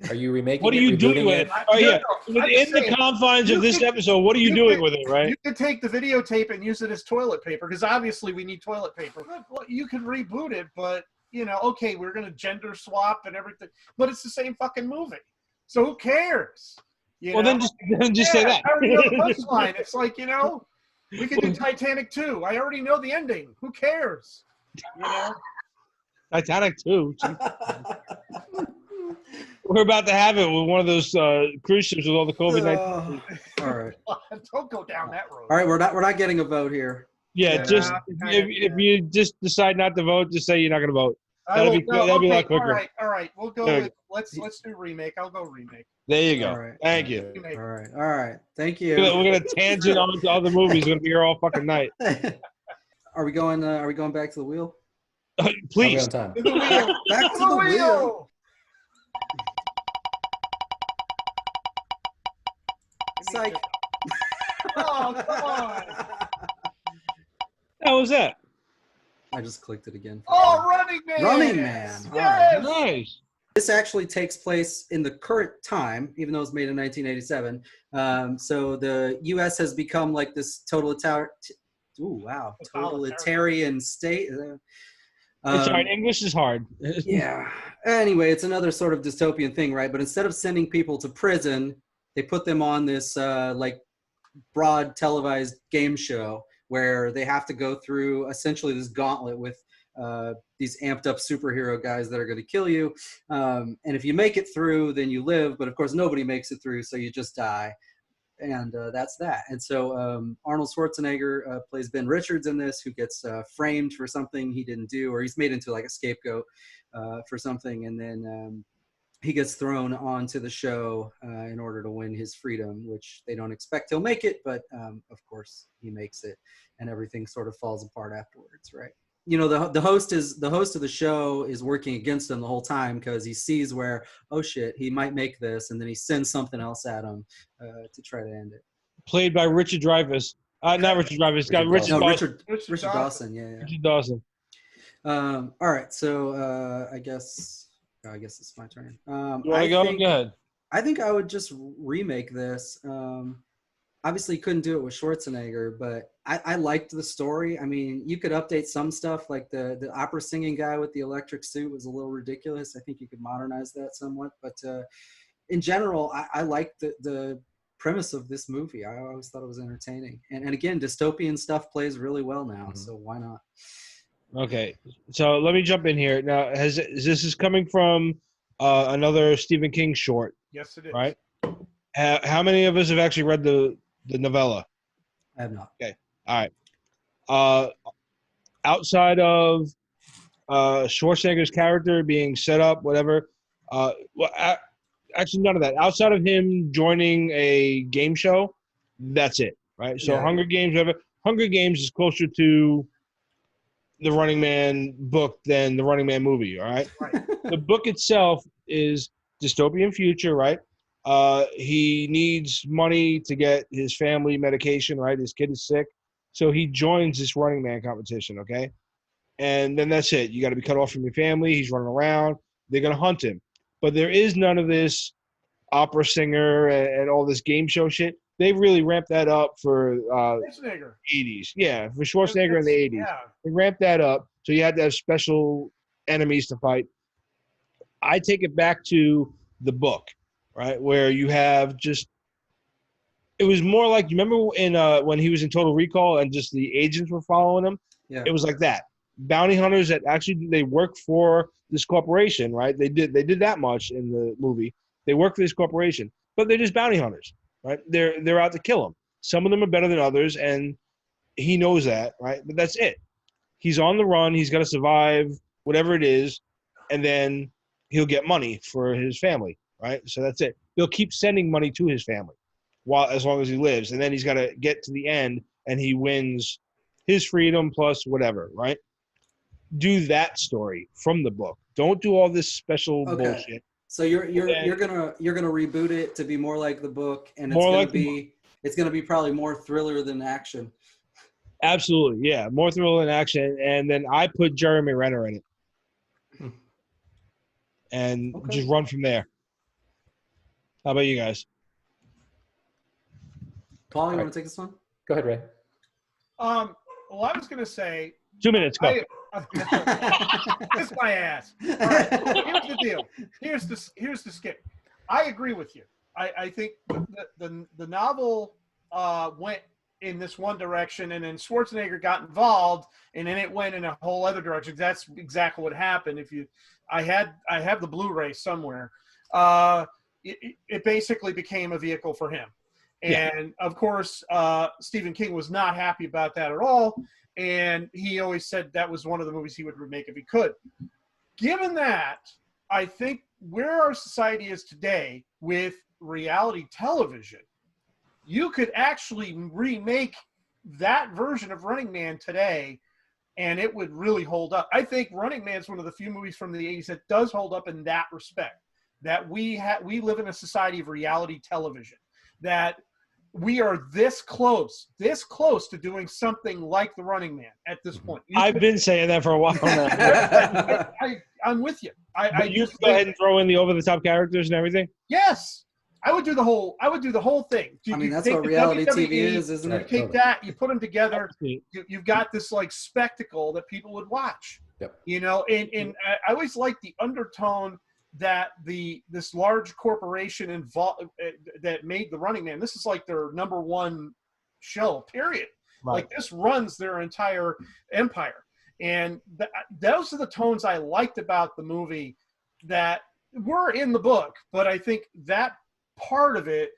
Are you remaking it? What are you doing with it? Oh, yeah. Within the confines of this episode, what are you doing with it, right? You could take the videotape and use it as toilet paper, because obviously we need toilet paper. You could reboot it, but, okay, we're going to gender swap and everything. But it's the same fucking movie. So who cares? Then just say that. I already know the punchline. It's like, we could do Titanic 2. I already know the ending. Who cares? Titanic 2. We're about to have it with one of those cruise ships with all the COVID-19. All right. Don't go down that road. All right, we're not getting a vote here. Yeah, just if you just decide not to vote, just say you're not going to vote. That'll be a lot quicker. All right. We'll go with let's do Remake. I'll go Remake. There you go. All right. Thank you. All right. Thank you. We're gonna tangent on to other movies. We're gonna be here all fucking night. Are we going back to the wheel? Please. Back to the wheel. Psych. Oh, come on. How was that? I just clicked it again. Oh, Running Man. Running Man. Yes. Nice. This actually takes place in the current time, even though it was made in 1987. So the U.S. has become like this totalitarian state. Sorry, English is hard. Yeah. Anyway, it's another sort of dystopian thing, right? But instead of sending people to prison, they put them on this broad televised game show where they have to go through essentially this gauntlet with these amped up superhero guys that are going to kill you. And if you make it through, then you live. But of course, nobody makes it through, so you just die. And that's that. And so Arnold Schwarzenegger plays Ben Richards in this, who gets framed for something he didn't do, or he's made into like a scapegoat for something. And then he gets thrown onto the show in order to win his freedom, which they don't expect he'll make it. But of course, he makes it, and everything sort of falls apart afterwards, right? The host of the show is working against him the whole time because he sees where, oh shit, he might make this, and then he sends something else at him to try to end it. Played by Richard Dreyfuss. Not Richard Dreyfuss. Richard Dawson. Yeah. Richard Dawson. All right, so I guess it's my turn. You want to go? Go ahead. I think I would just remake this. Obviously, couldn't do it with Schwarzenegger, but I liked the story. I mean, you could update some stuff, like the opera singing guy with the electric suit was a little ridiculous. I think you could modernize that somewhat. But in general, I liked the premise of this movie. I always thought it was entertaining. And again, dystopian stuff plays really well now, so why not? Okay, so let me jump in here. Now, this is coming from another Stephen King short? Yes, it is. Right? How many of us have actually read the novella? I have not. Okay, all right. Outside of Schwarzenegger's character being set up, whatever, actually none of that. Outside of him joining a game show, that's it, right? So yeah. Hunger Games, whatever. Hunger Games is closer to the Running Man book than the Running Man movie. All right. Right. The book itself is dystopian future, right? He needs money to get his family medication, right? His kid is sick, so he joins this Running Man competition. Okay, and then that's it. You got to be cut off from your family. He's running around. They're gonna hunt him, but there is none of this opera singer and all this game show shit. They really ramped that up for Schwarzenegger. 80s. Yeah, for Schwarzenegger in the 80s. Yeah. They ramped that up, so you had to have special enemies to fight. I take it back to the book, right, where you have just – it was more like – you remember in when he was in Total Recall and just the agents were following him? Yeah. It was like that. Bounty hunters that actually they work for this corporation, right? They did that much in the movie. They work for this corporation, but they're just bounty hunters, right? They're out to kill him. Some of them are better than others, and he knows that, right? But that's it. He's on the run. He's got to survive whatever it is, and then he'll get money for his family, right? So that's it. He'll keep sending money to his family as long as he lives, and then he's got to get to the end, and he wins his freedom plus whatever, right? Do that story from the book. Don't do all this special bullshit. So you're gonna reboot it to be more like the book, and it's gonna be probably more thriller than action. Absolutely, yeah, more thriller than action, and then I put Jeremy Renner in it, and just run from there. How about you guys? Paul, you want to take this one? Go ahead, Ray. Well, I was gonna say 2 minutes. Go. Kiss my ass. All right, here's the deal. Here's the skip. I agree with you. I think the novel went in this one direction, and then Schwarzenegger got involved, and then it went in a whole other direction. That's exactly what happened. I have the Blu-ray somewhere. It basically became a vehicle for him, and of course, Stephen King was not happy about that at all. And he always said that was one of the movies he would remake if he could. Given that, I think where our society is today with reality television, you could actually remake that version of Running Man today, and it would really hold up. I think Running Man is one of the few movies from the 80s that does hold up in that respect, that we live in a society of reality television, that we are this close to doing something like the Running Man at this point. I've been saying that for a while now. I'm with you. You go ahead and throw in the over-the-top characters and everything? Yes. I would do the whole thing. That's what reality TV is, isn't it? You take that, you put them together, you've got this like spectacle that people would watch. Yep. You know, and I always like the undertone that this large corporation involved that made the Running Man. This is like their number one show, period. Right. Like this runs their entire empire, and those are the tones I liked about the movie that were in the book. But I think that part of it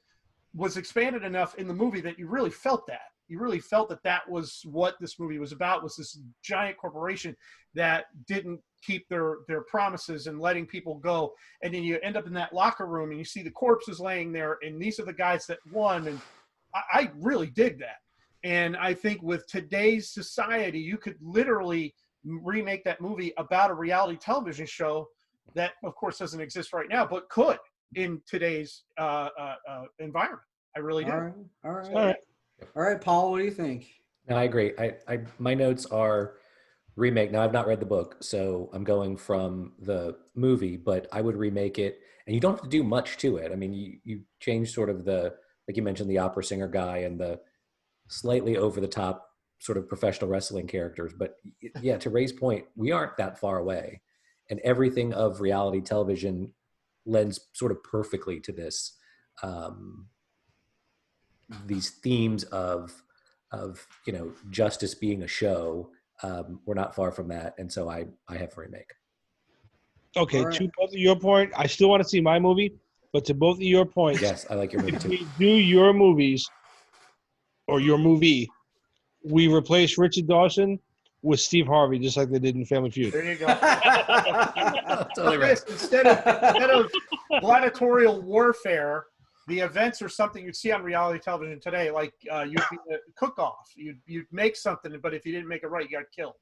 was expanded enough in the movie that you really felt that. You really felt that was what this movie was about, was this giant corporation that didn't keep their promises and letting people go. And then you end up in that locker room and you see the corpses laying there, and these are the guys that won. And I really dig that. And I think with today's society, you could literally remake that movie about a reality television show that, of course, doesn't exist right now, but could in today's environment. I really do. All right, Paul, what do you think? No, I agree. My notes are remake. Now, I've not read the book, so I'm going from the movie, but I would remake it. And you don't have to do much to it. I mean, you change sort of like you mentioned, the opera singer guy and the slightly over-the-top sort of professional wrestling characters. But yeah, to Ray's point, we aren't that far away. And everything of reality television lends sort of perfectly to this, these themes of justice being a show. We're not far from that, and so I have remake. Okay, right. To both of your point, I still want to see my movie, but to both of your points, yes, I like your movie too. We do your movies or your movie. We replace Richard Dawson with Steve Harvey, just like they did in Family Feud. There you go. Totally right. Instead of gladiatorial warfare, the events are something you'd see on reality television today, like you'd be a cook-off. You'd make something, but if you didn't make it right, you got killed.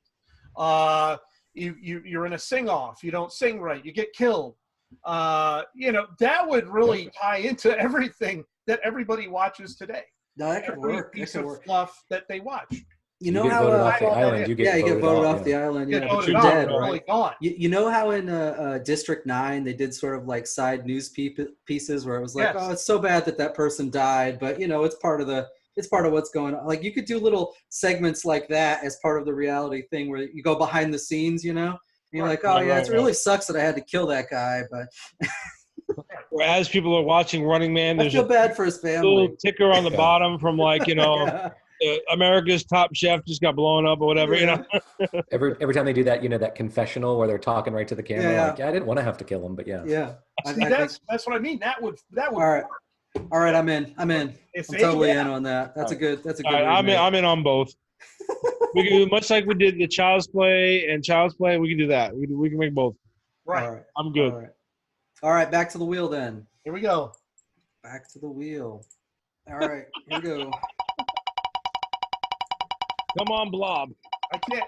You're in a sing-off. You don't sing right. You get killed. That would really tie into everything that everybody watches today. No, that could Every work. piece That could of work. fluff that they watch. You know get how voted off the island. You get voted off the island. Yeah, but you're dead, right? Gone. You know how in District 9 they did sort of like side news pieces where it was like, oh, it's so bad that person died, but it's part of what's going on. Like you could do little segments like that as part of the reality thing where you go behind the scenes, and you're like, oh yeah, it really sucks that I had to kill that guy, but. As people are watching Running Man, there's I feel bad for his family. Little ticker on the bottom from America's Top Chef just got blown up or whatever. Every time they do that, that confessional where they're talking right to the camera, like, I didn't want to have to kill him, but yeah. Yeah. That's what I mean. That would. All right, I'm in. I'm totally in on that. That's a good. All right, I'm in on both. We can do much like we did the Child's Play and Child's Play. We can do that. We can make both. Right. All right. I'm good. All right, back to the wheel then. Here we go. Back to the wheel. All right, here we go. Come on, Blob. I can't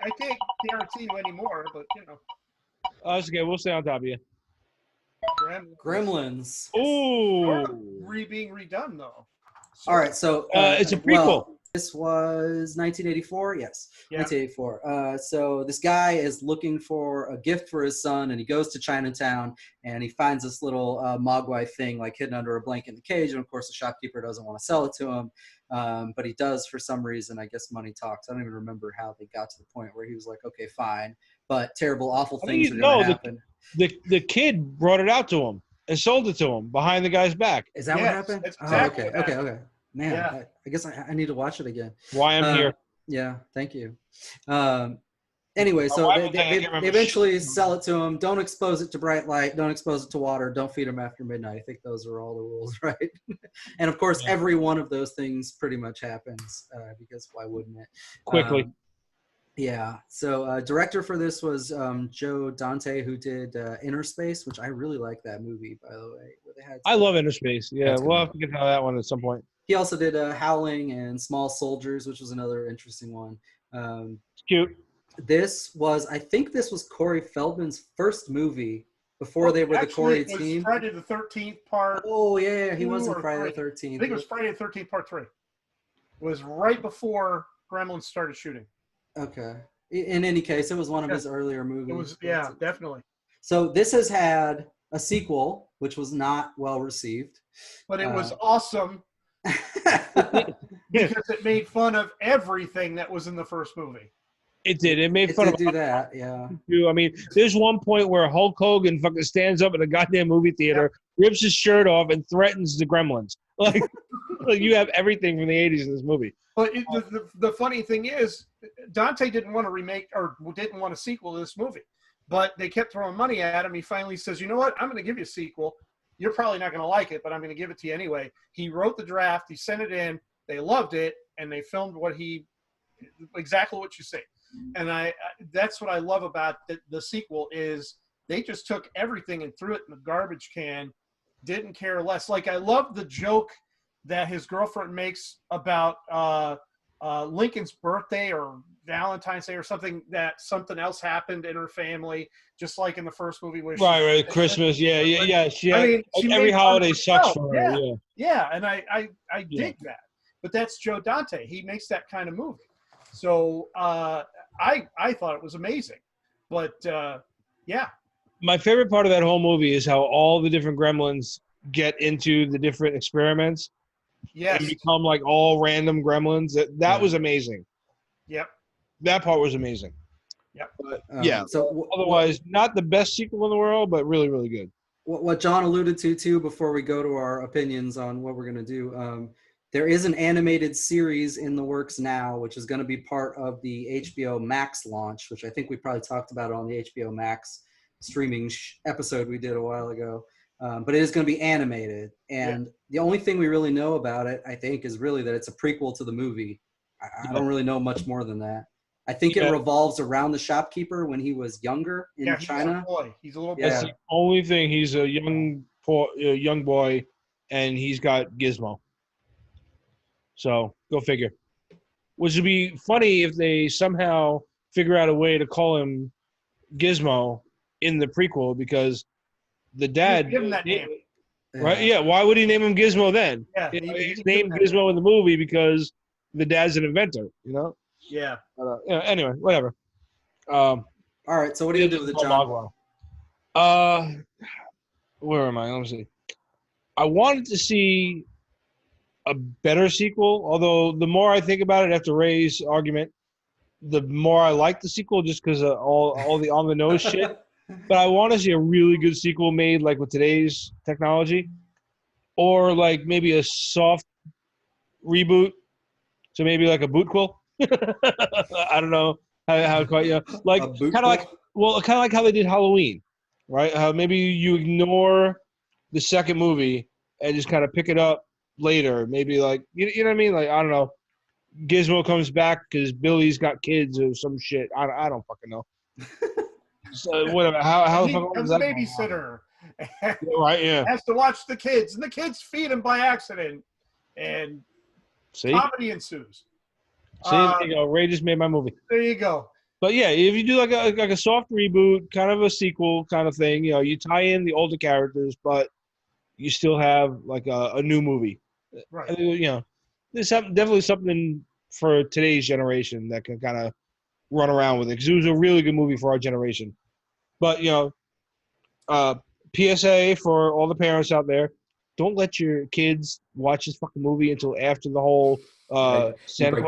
guarantee you anymore, but That's okay. We'll stay on top of you. Gremlins. Ooh. Being redone though. All right, so it's a prequel. Well, this was 1984. Yes, 1984. So this guy is looking for a gift for his son, and he goes to Chinatown, and he finds this little mogwai thing like hidden under a blanket in the cage. And of course, the shopkeeper doesn't want to sell it to him, but he does for some reason. I guess money talks. I don't even remember how they got to the point where he was like, "Okay, fine," but terrible, awful things are going to happen. The kid brought it out to him and sold it to him behind the guy's back. Is that what happened? Exactly okay. Man, I guess I need to watch it again. Why I'm here. Yeah, thank you. Anyway, so they eventually sell it to him. Don't expose it to bright light. Don't expose it to water. Don't feed him after midnight. I think those are all the rules, right? And of course, every one of those things pretty much happens because why wouldn't it? Quickly. Yeah. So director for this was Joe Dante, who did Inner Space, which I really like that movie, by the way. Where they had I love Inner Space. Yeah, we'll have to get to that one at some point. He also did Howling and Small Soldiers, which was another interesting one. It's cute. I think this was Corey Feldman's first movie before they were the Corey team. Friday the 13th part. Oh, yeah. He wasn't Friday the 13th. I think it was Friday the 13th part 3. It was right before Gremlins started shooting. Okay. In any case, it was one of his earlier movies. It was, definitely. So this has had a sequel, which was not well received. But it was awesome. Because it made fun of everything that was in the first movie. It did. It made fun of that. Yeah. I mean, there's one point where Hulk Hogan fucking stands up in a goddamn movie theater, rips his shirt off, and threatens the Gremlins. Like you have everything from the '80s in this movie. But the funny thing is, Dante didn't want to remake or didn't want a sequel to this movie, but they kept throwing money at him. He finally says, "You know what? I'm going to give you a sequel. You're probably not going to like it, but I'm going to give it to you anyway." He wrote the draft. He sent it in. They loved it, and they filmed exactly what you say. And that's what I love about the sequel is they just took everything and threw it in the garbage can, didn't care less. Like I love the joke that his girlfriend makes about Lincoln's birthday or Valentine's Day or something, that something else happened in her family, just like in the first movie. Where right, Christmas, yeah. I mean, every holiday sucks for her. Yeah, and I dig that. But that's Joe Dante. He makes that kind of movie. So I thought it was amazing. But, my favorite part of that whole movie is how all the different Gremlins get into the different experiments. Yes. And become like all random Gremlins. That was amazing. Yep. That part was amazing. Yep. But, so otherwise, not the best sequel in the world, but really, really good. What John alluded to, too, before we go to our opinions on what we're going to do, there is an animated series in the works now, which is going to be part of the HBO Max launch, which I think we probably talked about on the HBO Max streaming episode we did a while ago. But it is going to be animated. And the only thing we really know about it, I think, is really that it's a prequel to the movie. I don't really know much more than that. I think it revolves around the shopkeeper when he was younger in China. He's a little boy. That's the only thing. He's a young boy, and he's got Gizmo. So go figure. Which would be funny if they somehow figure out a way to call him Gizmo in the prequel because the dad give him that name. Right? Yeah. Why would he name him Gizmo then? Yeah, he's named Gizmo in the movie because the dad's an inventor. You know. Yeah. Anyway, whatever. All right. So what are you gonna do with it, John? Where am I? Let me see. I wanted to see a better sequel, although the more I think about it after Ray's argument, the more I like the sequel just because of all the on the nose shit. But I want to see a really good sequel made like with today's technology, or like maybe a soft reboot. So maybe like a bootquel. I don't know how quite like kind of like how they did Halloween, right? How maybe you ignore the second movie and just kind of pick it up later. Maybe like you know what I mean? Like I don't know. Gizmo comes back because Billy's got kids or some shit. I don't fucking know. So whatever. How he becomes a babysitter. Right? Yeah. Has to watch the kids, and the kids feed him by accident, and comedy ensues. See, there you go. Ray just made my movie. There you go. But yeah, if you do like a soft reboot, kind of a sequel kind of thing, you know, you tie in the older characters, but you still have like a new movie. Right. You know, there's definitely something for today's generation that can kind of run around with it because it was a really good movie for our generation. But you know, PSA for all the parents out there: don't let your kids watch this fucking movie until after the whole Santa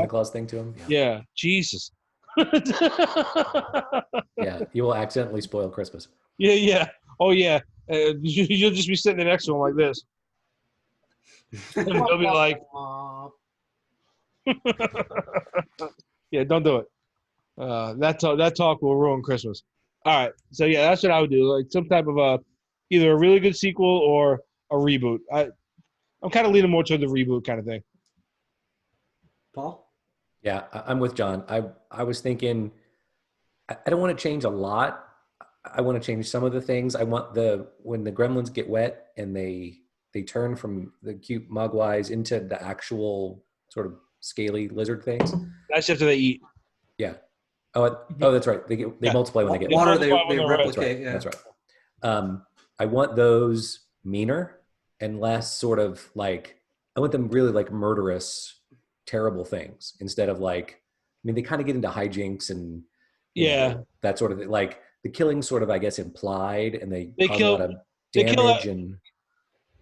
Claus thing to them. Yeah, Jesus. Yeah, you will accidentally spoil Christmas. Yeah. Oh yeah. You'll just be sitting next to him like this. And they'll be like, yeah, don't do it. That talk will ruin Christmas. All right. So yeah, that's what I would do. Like some type of either a really good sequel or a reboot. I'm kind of leaning more toward the reboot kind of thing. Paul? Yeah, I'm with John. I was thinking, I don't want to change a lot. I want to change some of the things. I want when the gremlins get wet and they turn from the cute mogwais into the actual sort of scaly lizard things. That's after they eat. Yeah. Oh, that's right. They multiply when they get water. wet. They replicate. That's right. That's right. I want those meaner and less sort of like, I want them really like murderous, terrible things instead of like, I mean, they kind of get into hijinks and you know, that sort of thing. Like the killing sort of, I guess, implied and they cause a lot of damage and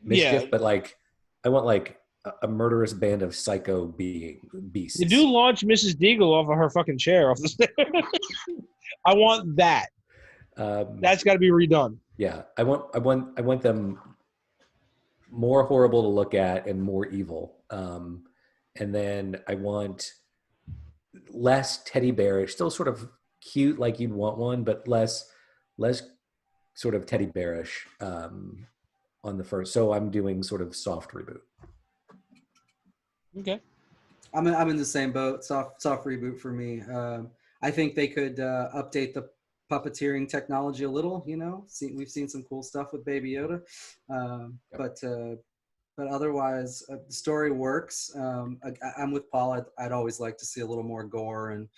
mischief, but like, I want like a murderous band of psycho beasts. You do launch Mrs. Deagle off of her fucking chair off the stairs. I want that. That's got to be redone. Yeah, I want them more horrible to look at and more evil. And then I want less teddy bearish, still sort of cute like you'd want one, but less sort of teddy bearish on the first. So I'm doing sort of soft reboot. Okay. I'm in the same boat. Soft reboot for me. I think they could update the puppeteering technology a little. You know, we've seen some cool stuff with Baby Yoda, but otherwise the story works. I'm with Paul. I'd always like to see a little more gore and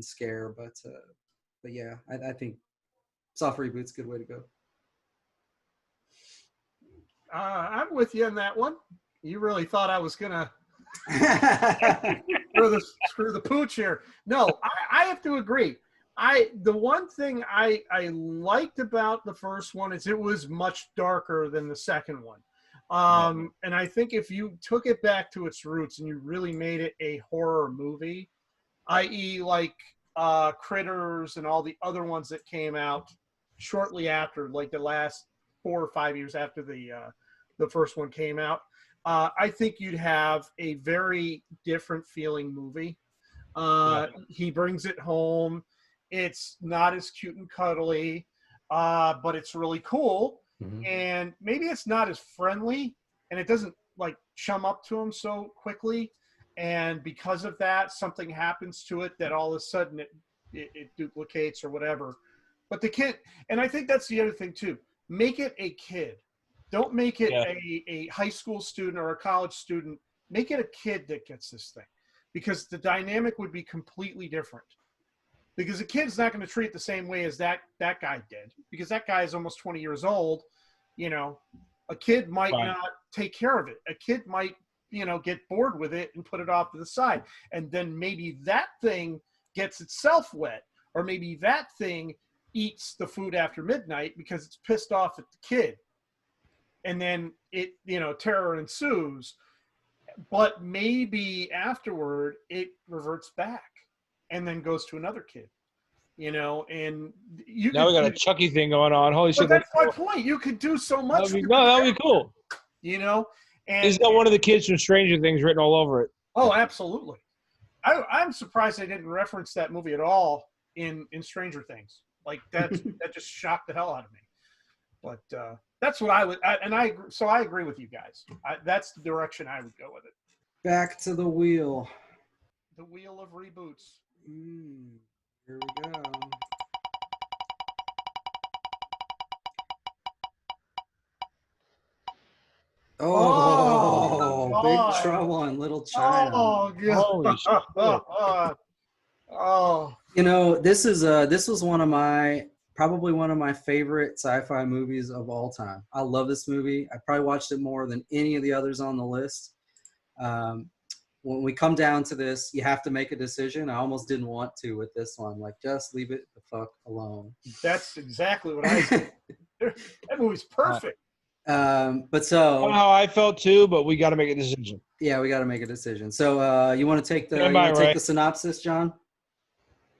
scare, but yeah, I think soft reboot's a good way to go. I'm with you on that one. You really thought I was gonna screw the pooch here. No, I have to agree. The one thing I liked about the first one is it was much darker than the second one. And I think if you took it back to its roots and you really made it a horror movie, i.e. like Critters and all the other ones that came out shortly after, like the last 4 or 5 years after the first one came out, I think you'd have a very different feeling movie. He brings it home. It's not as cute and cuddly, but it's really cool. Mm-hmm. And maybe it's not as friendly, and it doesn't like chum up to him so quickly. And because of that, something happens to it that all of a sudden it duplicates or whatever. But the kid, and I think that's the other thing too, make it a kid. Don't make it a high school student or a college student. Make it a kid that gets this thing, because the dynamic would be completely different. because a kid's not going to treat it the same way as that guy did, because that guy is almost 20 years old. You know, a kid might not take care of it. A kid might, you know, get bored with it and put it off to the side. And then maybe that thing gets itself wet, or maybe that thing eats the food after midnight because it's pissed off at the kid. And then it, you know, terror ensues. But maybe afterward it reverts back and then goes to another kid, you know, and you now we got a Chucky thing going on. Holy shit. That's my point. You could do so much. That would be cool. You know, and he's got one of the kids from Stranger Things written all over it. Oh, absolutely. I'm surprised they didn't reference that movie at all in Stranger Things. Like that just shocked the hell out of me. But that's what I would, so I agree with you guys. That's the direction I would go with it. Back to the wheel. The wheel of reboots. Here we go. Oh, Big Trouble in Little China. Oh, God. Oh. You know, this was probably one of my favorite sci-fi movies of all time. I love this movie. I probably watched it more than any of the others on the list. When we come down to this, you have to make a decision. I almost didn't want to with this one. Like, just leave it the fuck alone. That's exactly what I said. That movie's perfect. But so how I felt too, but we got to make a decision. Yeah, we got to make a decision. So you want to take the synopsis, John?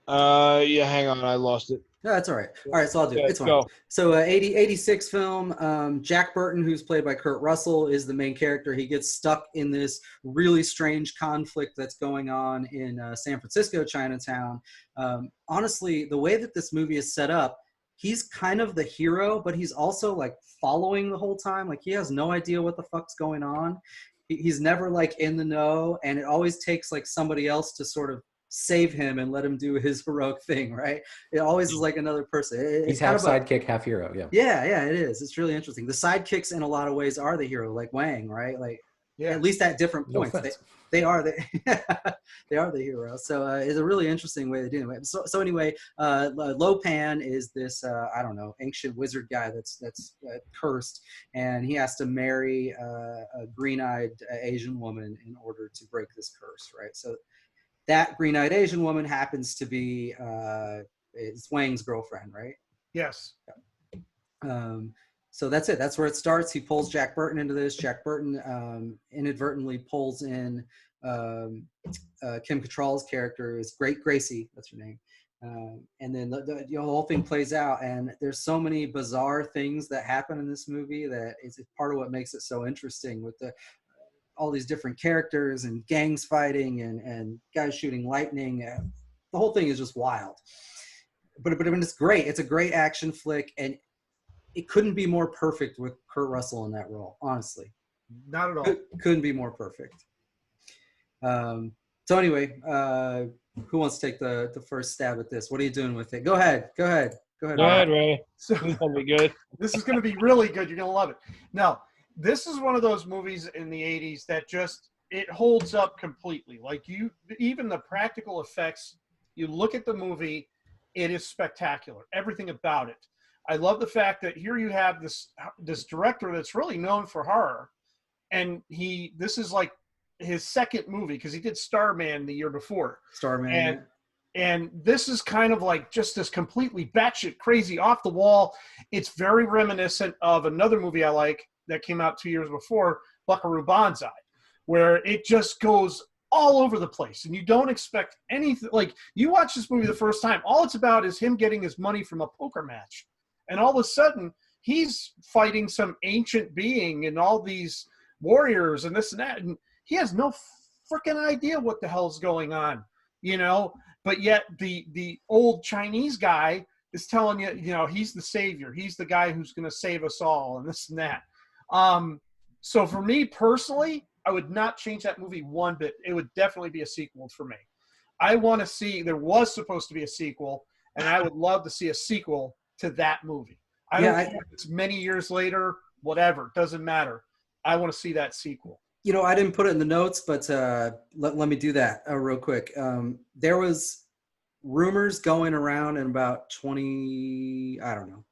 Yeah, hang on, I lost it. No, that's all right. All right, so I'll do it. It's fine. Go. So 86 film, Jack Burton, who's played by Kurt Russell, is the main character. He gets stuck in this really strange conflict that's going on in San Francisco, Chinatown. Honestly, the way that this movie is set up, he's kind of the hero, but he's also like following the whole time. Like he has no idea what the fuck's going on. He's never like in the know, and it always takes like somebody else to sort of save him and let him do his heroic thing, right? It always is like another person. He's half sidekick, half hero. Yeah, it is. It's really interesting. The sidekicks in a lot of ways are the hero, like Wang, right? Like, yeah, at least at different points. They are the they are the hero. So it's a really interesting way to do it. So anyway, Lo Pan is this I don't know, ancient wizard guy that's cursed, and he has to marry a green-eyed Asian woman in order to break this curse, right? So that green-eyed Asian woman happens to be it's Wang's girlfriend, right? Yes. So that's it. That's where it starts. He pulls Jack Burton into this. Jack Burton inadvertently pulls in Kim Cattrall's character is Gracie. That's her name. And then the whole thing plays out. And there's so many bizarre things that happen in this movie that it's part of what makes it so interesting with all these different characters and gangs fighting and guys shooting lightning. The whole thing is just wild. But it's great. It's a great action flick, and it couldn't be more perfect with Kurt Russell in that role, honestly. Not at all. Couldn't be more perfect. So anyway, who wants to take the first stab at this? What are you doing with it? Go ahead, Ray. So, this is going to be good. This is going to be really good. You're going to love it. No, this is one of those movies in the 80s that just, it holds up completely. Like even the practical effects, you look at the movie, it is spectacular. Everything about it. I love the fact that here you have this director that's really known for horror, and this is like his second movie because he did Starman the year before. Starman. And this is kind of like just this completely batshit crazy, off the wall. It's very reminiscent of another movie I like that came out 2 years before, Buckaroo Banzai, where it just goes all over the place, and you don't expect anything. Like, you watch this movie the first time, all it's about is him getting his money from a poker match, and all of a sudden he's fighting some ancient being and all these warriors and this and that, and he has no freaking idea what the hell's going on, you know. But yet the old Chinese guy is telling you, you know, he's the savior, he's the guy who's going to save us all, and this and that. So for me personally, I would not change that movie one bit. It would definitely be a sequel for me. I want to see, there was supposed to be a sequel, and I would love to see a sequel to that movie. I don't care if it's many years later, whatever, doesn't matter. I want to see that sequel. You know, I didn't put it in the notes, but let me do that real quick. There was rumors going around in about 20, I don't know,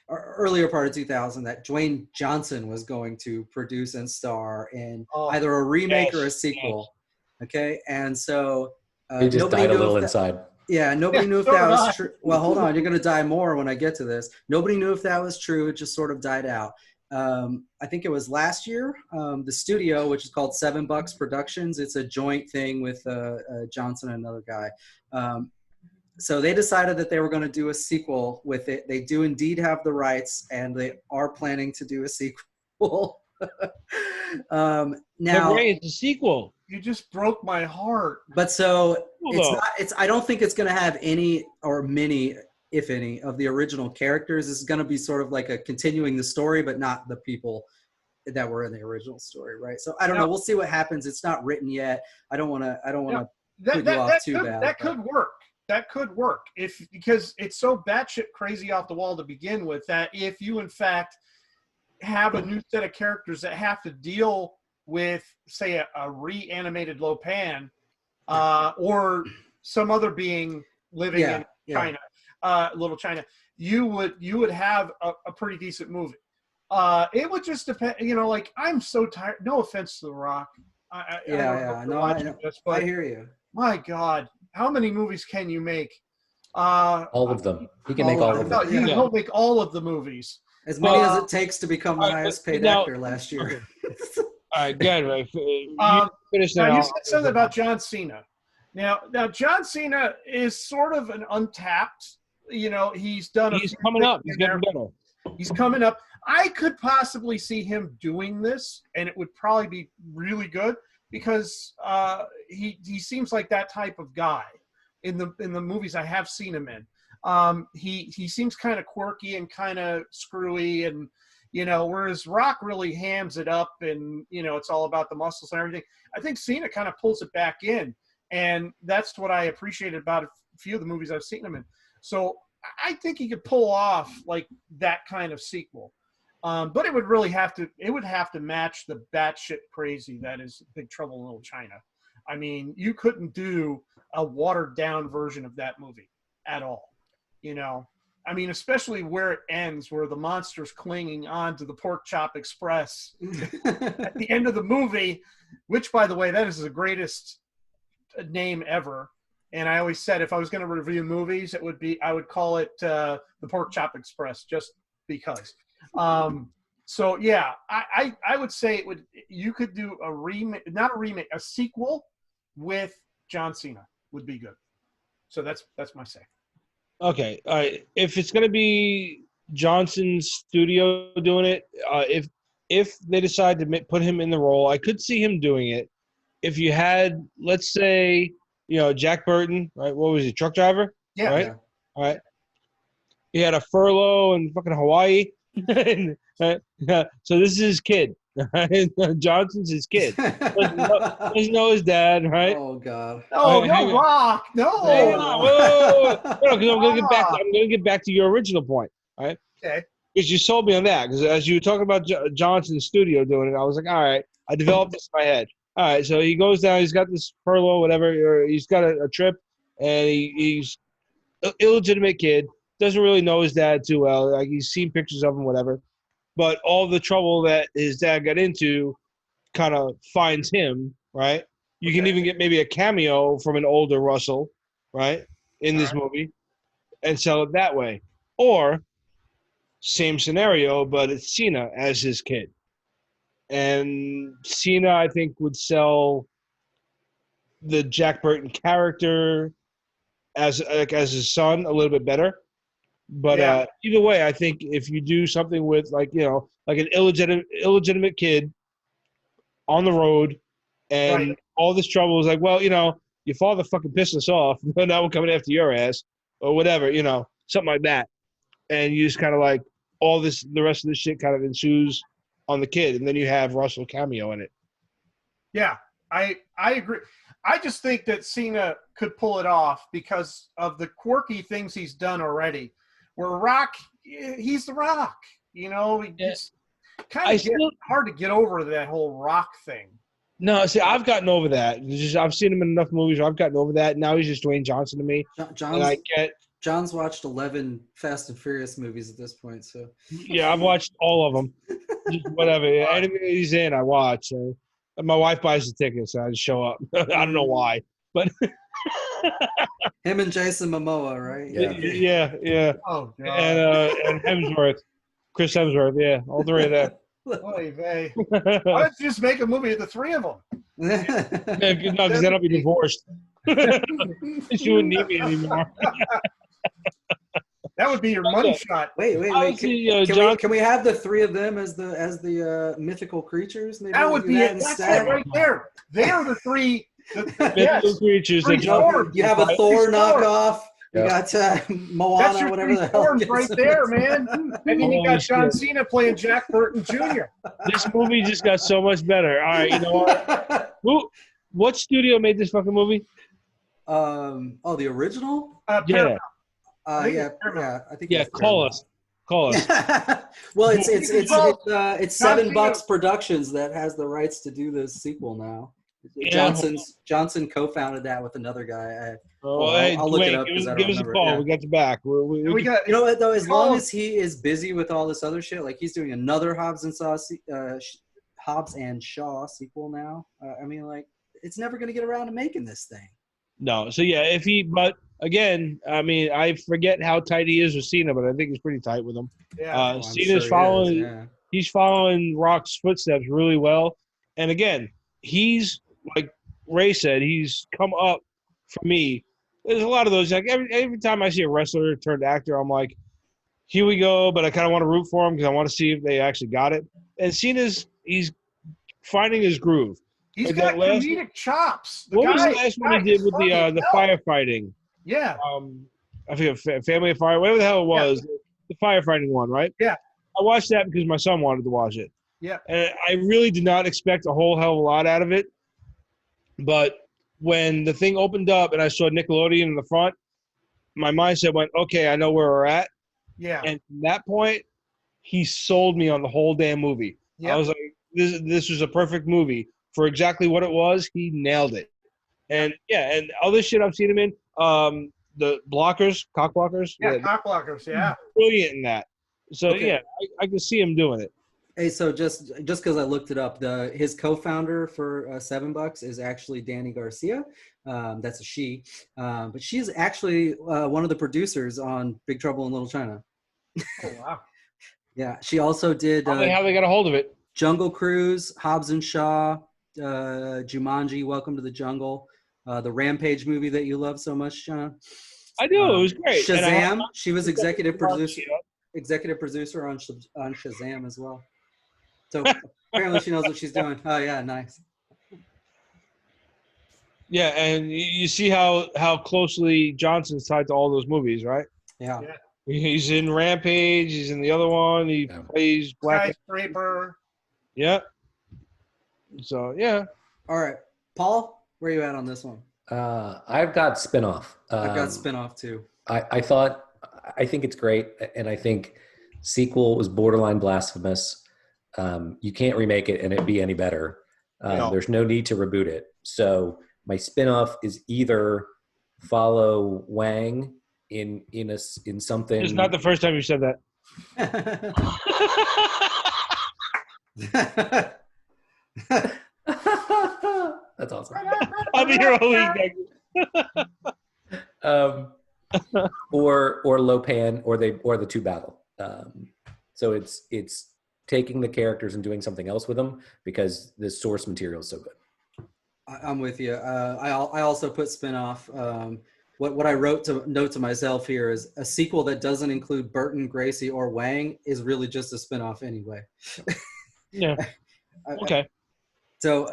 earlier part of 2000 that Dwayne Johnson was going to produce and star in either a remake or a sequel. Okay, and so he just nobody died a knew little if that, inside. yeah, nobody knew if so that did was I. true. Well, hold on, you're going to die more when I get to this. Nobody knew if that was true. It just sort of died out. I think it was last year. The studio, which is called Seven Bucks Productions, it's a joint thing with Johnson and another guy. So they decided that they were going to do a sequel with it. They do indeed have the rights, and they are planning to do a sequel. Now, it's a sequel. You just broke my heart. But so it's not. It's. I don't think it's going to have any or many, if any, of the original characters. This is going to be sort of like a continuing the story, but not the people that were in the original story, right? So I don't know. We'll see what happens. It's not written yet. I don't want to put you off too bad. That could work. That could work because it's so batshit crazy off the wall to begin with that if you in fact have a new set of characters that have to deal with, say, a reanimated Lopan or some other being living in China, Little China, you would have a pretty decent movie. It would just depend, like, I'm so tired. No offense to The Rock. I hear you. My God, how many movies can you make? All of them. He can make all of them. You can make all of the movies. As many as it takes to become the highest paid actor last year. All right, good. Right. You said something about John Cena. Now John Cena is sort of an untapped. He's done. He's coming up. He's getting better. He's coming up. I could possibly see him doing this, and it would probably be really good because he seems like that type of guy in the movies I have seen him in. He seems kind of quirky and kind of screwy, and whereas Rock really hams it up, and it's all about the muscles and everything. I think Cena kind of pulls it back in, and that's what I appreciated about a few of the movies I've seen him in. So I think he could pull off like that kind of sequel. But it would really have to match the batshit crazy that is Big Trouble in Little China. I mean, you couldn't do a watered down version of that movie at all. I mean, especially where it ends, where the monster's clinging on to the Pork Chop Express at the end of the movie, which, by the way, that is the greatest name ever. And I always said if I was going to review movies, I would call it the Pork Chop Express, just because. So yeah, I would say you could do a remake, not a remake, a sequel with John Cena would be good. So that's my say. Okay, all right. If it's gonna be Johnson's studio doing it, if they decide to put him in the role, I could see him doing it. If you had, let's say, Jack Burton, right? What was he, truck driver? Yeah. Right. Yeah. All right. He had a furlough in fucking Hawaii. So this is his kid. Johnson's his kid. Doesn't know his dad, right? Oh God. Oh, no, Rock. No. Whoa. Because I'm gonna get back to your original point, right? Okay. Because you sold me on that. Because as you were talking about Johnson's studio doing it, I was like, all right. I developed this in my head. All right. So he goes down. He's got this furlough, whatever. Or he's got a trip, and he's an illegitimate kid. Doesn't really know his dad too well. Like, he's seen pictures of him, whatever. But all the trouble that his dad got into kind of finds him, right? You can even get maybe a cameo from an older Russell, right, in this movie, and sell it that way. Or same scenario, but it's Cena as his kid. And Cena, I think, would sell the Jack Burton character as his son a little bit better. But either way, I think if you do something with like an illegitimate kid on the road, and all this trouble is like, well, your father fucking pissed us off. Now we're coming after your ass, or whatever, something like that. And you just kind of like the rest of this shit kind of ensues on the kid, and then you have Russell cameo in it. Yeah, I agree. I just think that Cena could pull it off because of the quirky things he's done already. Where Rock, he's the Rock, It's kind of hard to get over that whole Rock thing. No, see, I've gotten over that. I've seen him in enough movies where I've gotten over that. Now he's just Dwayne Johnson to me. John's watched 11 Fast and Furious movies at this point, so. Yeah, I've watched all of them. Just whatever. Anything he's in, I watch. My wife buys the tickets, so I just show up. I don't know why, but him and Jason Momoa, right? Yeah. Oh, God. And Hemsworth, Chris Hemsworth. Yeah, all three of them. Oy vey. Why don't you just make a movie of the three of them? Yeah, no, because then I'll be divorced. She wouldn't need me anymore. That would be your money shot. Wait. Can we have the three of them as the mythical creatures? Maybe that would be it. That's it right there. They are the three. Mythical creatures. You have a Thor knockoff. You got Moana, that's your whatever three the hell. forms right there, man. And then you got John Cena playing Jack Burton Jr. This movie just got so much better. All right, you know what? What studio made this fucking movie? The original? Yeah. I think. Yeah, call us. Well, it's $7 Productions that has the rights to do this sequel now. Yeah. Johnson co-founded that with another guy. I'll look it up. Give us a call. Yeah. We got your back. We got. You know what though? As long as he is busy with all this other shit, like he's doing another Hobbs and Shaw sequel now. I mean, like it's never going to get around to making this thing. No. So yeah, but again, I mean, I forget how tight he is with Cena, but I think he's pretty tight with him. Yeah. Cena's following. He's following Rock's footsteps really well, and again, he's like Ray said, he's come up for me. There's a lot of those. Like every time I see a wrestler turned actor, I'm like, here we go. But I kind of want to root for him because I want to see if they actually got it. And he's finding his groove. He's got comedic chops. What was the last one he did with the firefighting? Yeah. I forget, Family of Fire, whatever the hell it was, the firefighting one, right? Yeah. I watched that because my son wanted to watch it. Yeah. And I really did not expect a whole hell of a lot out of it. But when the thing opened up and I saw Nickelodeon in the front, my mindset went, okay, I know where we're at. Yeah. And from that point, he sold me on the whole damn movie. Yep. I was like, this was a perfect movie. For exactly what it was, he nailed it. And, and other shit I've seen him in, the blockers, cock blockers. Yeah, cock blockers, yeah. Brilliant in that. So, I can see him doing it. Hey, so just because I looked it up, his co-founder for $7 is actually Danny Garcia. That's a she, but she's actually one of the producers on Big Trouble in Little China. Oh wow! Yeah, she also did. How they got a hold of it? Jungle Cruise, Hobbs and Shaw, Jumanji, Welcome to the Jungle, the Rampage movie that you love so much, John. I do. It was great. Shazam. She was executive producer on Shazam as well. So apparently she knows what she's doing. Oh yeah, nice. Yeah, and you see how closely Johnson's tied to all those movies, right? Yeah. He's in Rampage. He's in the other one. He plays Black Skyscraper. Yeah. So yeah. All right, Paul, where are you at on this one? I've got spinoff. I've got spinoff too. I think it's great, and I think sequel was borderline blasphemous. You can't remake it and it be any better. No. There's no need to reboot it. So my spinoff is either follow Wang in something. It's not the first time you said that. That's awesome. I'll be here all week. Or Lopan or the two battle. So it's taking the characters and doing something else with them because the source material is so good. I'm with you. I also put spinoff. What I wrote to note to myself here is a sequel that doesn't include Burton, Gracie, or Wang is really just a spinoff anyway. Yeah. Okay. So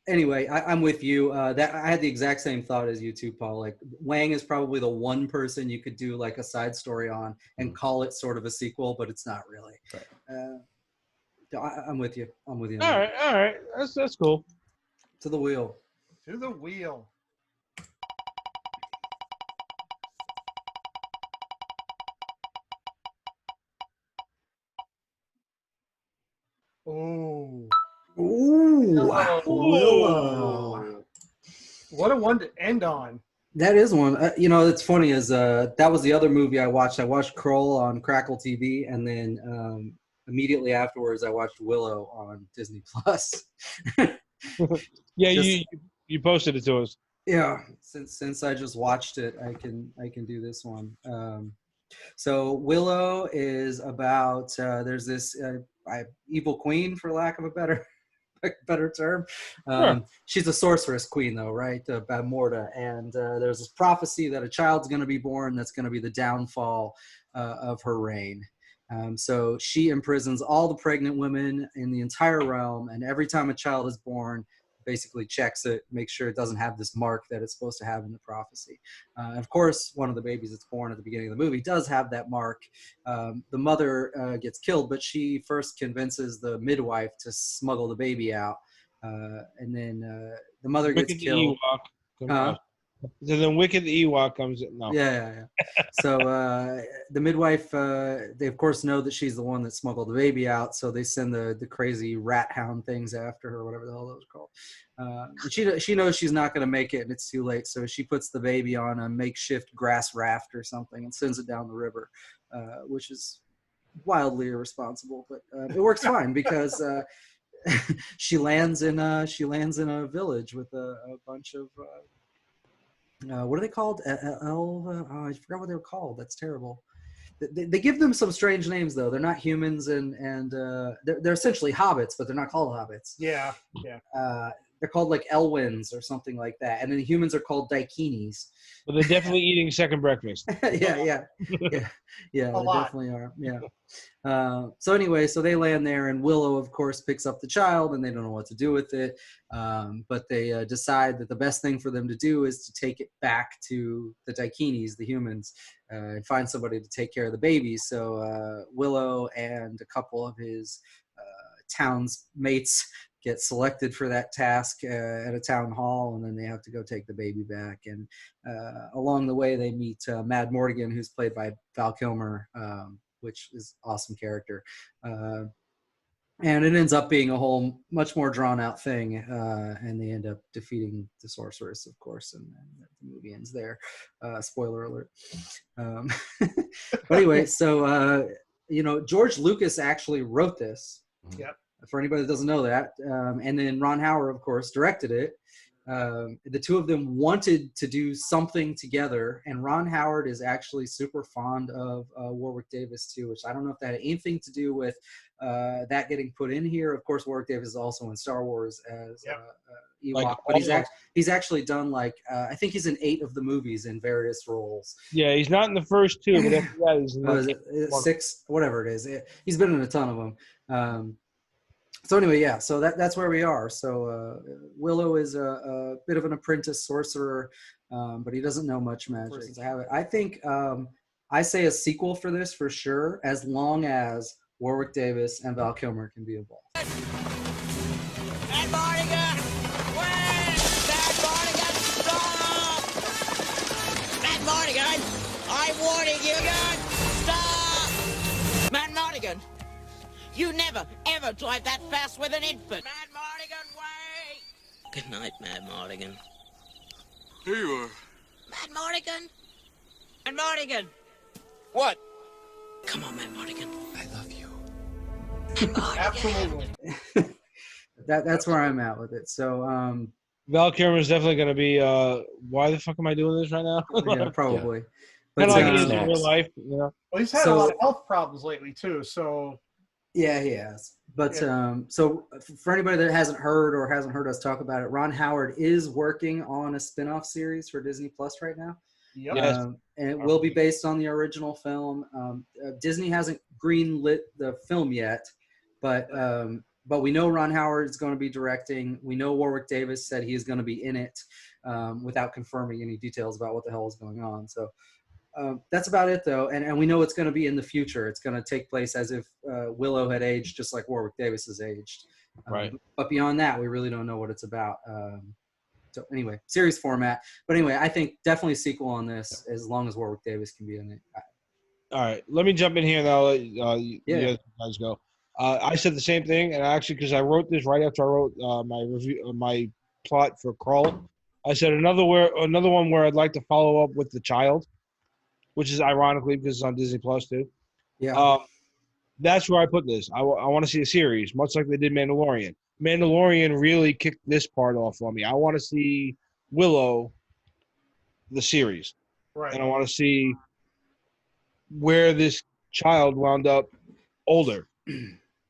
anyway, I'm with you. That I had the exact same thought as you too, Paul. Like Wang is probably the one person you could do like a side story on and call it sort of a sequel, but it's not really. Right. I'm with you. All right. That's cool. To the wheel. To the wheel. Ooh. Ooh. Willow. What a one to end on. That is one. It's funny is that was the other movie I watched. I watched Krull on Crackle TV, and then immediately afterwards I watched Willow on Disney Plus. Yeah, you posted it to us. Yeah, since I just watched it, I can do this one. So Willow is about there's this evil queen, for lack of a better term. Sure. She's a sorceress queen, though, right? Morta, and there's this prophecy that a child's going to be born that's going to be the downfall of her reign. So she imprisons all the pregnant women in the entire realm, and every time a child is born, basically checks it, makes sure it doesn't have this mark that it's supposed to have in the prophecy. Of course, one of the babies that's born at the beginning of the movie does have that mark. The mother gets killed, but she first convinces the midwife to smuggle the baby out. And then the mother gets killed. So then Wicked Ewok comes in. No. Yeah. So the midwife, they of course know that she's the one that smuggled the baby out, so they send the crazy rat hound things after her, whatever the hell those are called. And she knows she's not going to make it, and it's too late, so she puts the baby on a makeshift grass raft or something and sends it down the river, which is wildly irresponsible, but it works fine because she lands in a village with a bunch of what are they called? I forgot what they were called. That's terrible. They give them some strange names, though. They're not humans, and they're essentially hobbits, but they're not called hobbits. Yeah. They're called like Elwins or something like that, and then the humans are called Daikinis. But they're definitely eating second breakfast. yeah. They definitely are. Yeah. So anyway, so they land there, and Willow, of course, picks up the child, and they don't know what to do with it. But they decide that the best thing for them to do is to take it back to the Daikinis, the humans, and find somebody to take care of the baby. So Willow and a couple of his townsmates get selected for that task at a town hall, and then they have to go take the baby back. And along the way, they meet Mad Mortigan, who's played by Val Kilmer, which is an awesome character. And it ends up being a whole much more drawn out thing, and they end up defeating the sorceress, of course, and the movie ends there. Spoiler alert. But anyway, so George Lucas actually wrote this. Yep. For anybody that doesn't know that, and then Ron Howard, of course, directed it. The two of them wanted to do something together, and Ron Howard is actually super fond of Warwick Davis too, which I don't know if that had anything to do with that getting put in here. Of course, Warwick Davis is also in Star Wars as Ewok, but he's actually done I think he's in 8 of the movies in various roles. Yeah, he's not in the first 2, but after that he's in 6, whatever it is. He's been in a ton of them. So anyway, yeah, so that's where we are. So Willow is a bit of an apprentice sorcerer, but he doesn't know much magic. I think I say a sequel for this for sure, as long as Warwick Davis and Val Kilmer can be involved. Mad Mortigan! Wait! Mad Mortigan, stop! Mad Mortigan! I'm warning you again! Stop! Mad Mortigan! You never, ever drive that fast with an infant! Mad Mortigan, wait! Good night, Mad Mortigan. Here you are. Mad Mortigan? Mad Mortigan! What? Come on, Mad Mortigan. I love you. Absolutely. That's where I'm at with it. So Val Kilmer is definitely going to be. Why the fuck am I doing this right now? Yeah, probably. Yeah. But Kind of like it is in real life, Well, he's had a lot of health problems lately too. So yeah, he has. But so for anybody that hasn't heard us talk about it, Ron Howard is working on a spin-off series for Disney Plus right now. Yep. And it will be based on the original film. Disney hasn't greenlit the film yet, but we know Ron Howard is going to be directing. We know Warwick Davis said he is going to be in it, without confirming any details about what the hell is going on. So that's about it, though. And we know it's going to be in the future. It's going to take place as if Willow had aged just like Warwick Davis has aged. Right. But beyond that, we really don't know what it's about. So anyway, series format. But anyway, I think definitely a sequel on this, as long as Warwick Davis can be in it. All right, let me jump in here and I'll let you guys go. I said the same thing, and actually, because I wrote this right after I wrote my review, my plot for Krull, I said another one where I'd like to follow up with the child, which is ironically because it's on Disney Plus too. Yeah. That's where I put this. I want to see a series, much like they did Mandalorian. Mandalorian really kicked this part off for me. I want to see Willow, the series, Right. and I want to see where this child wound up older.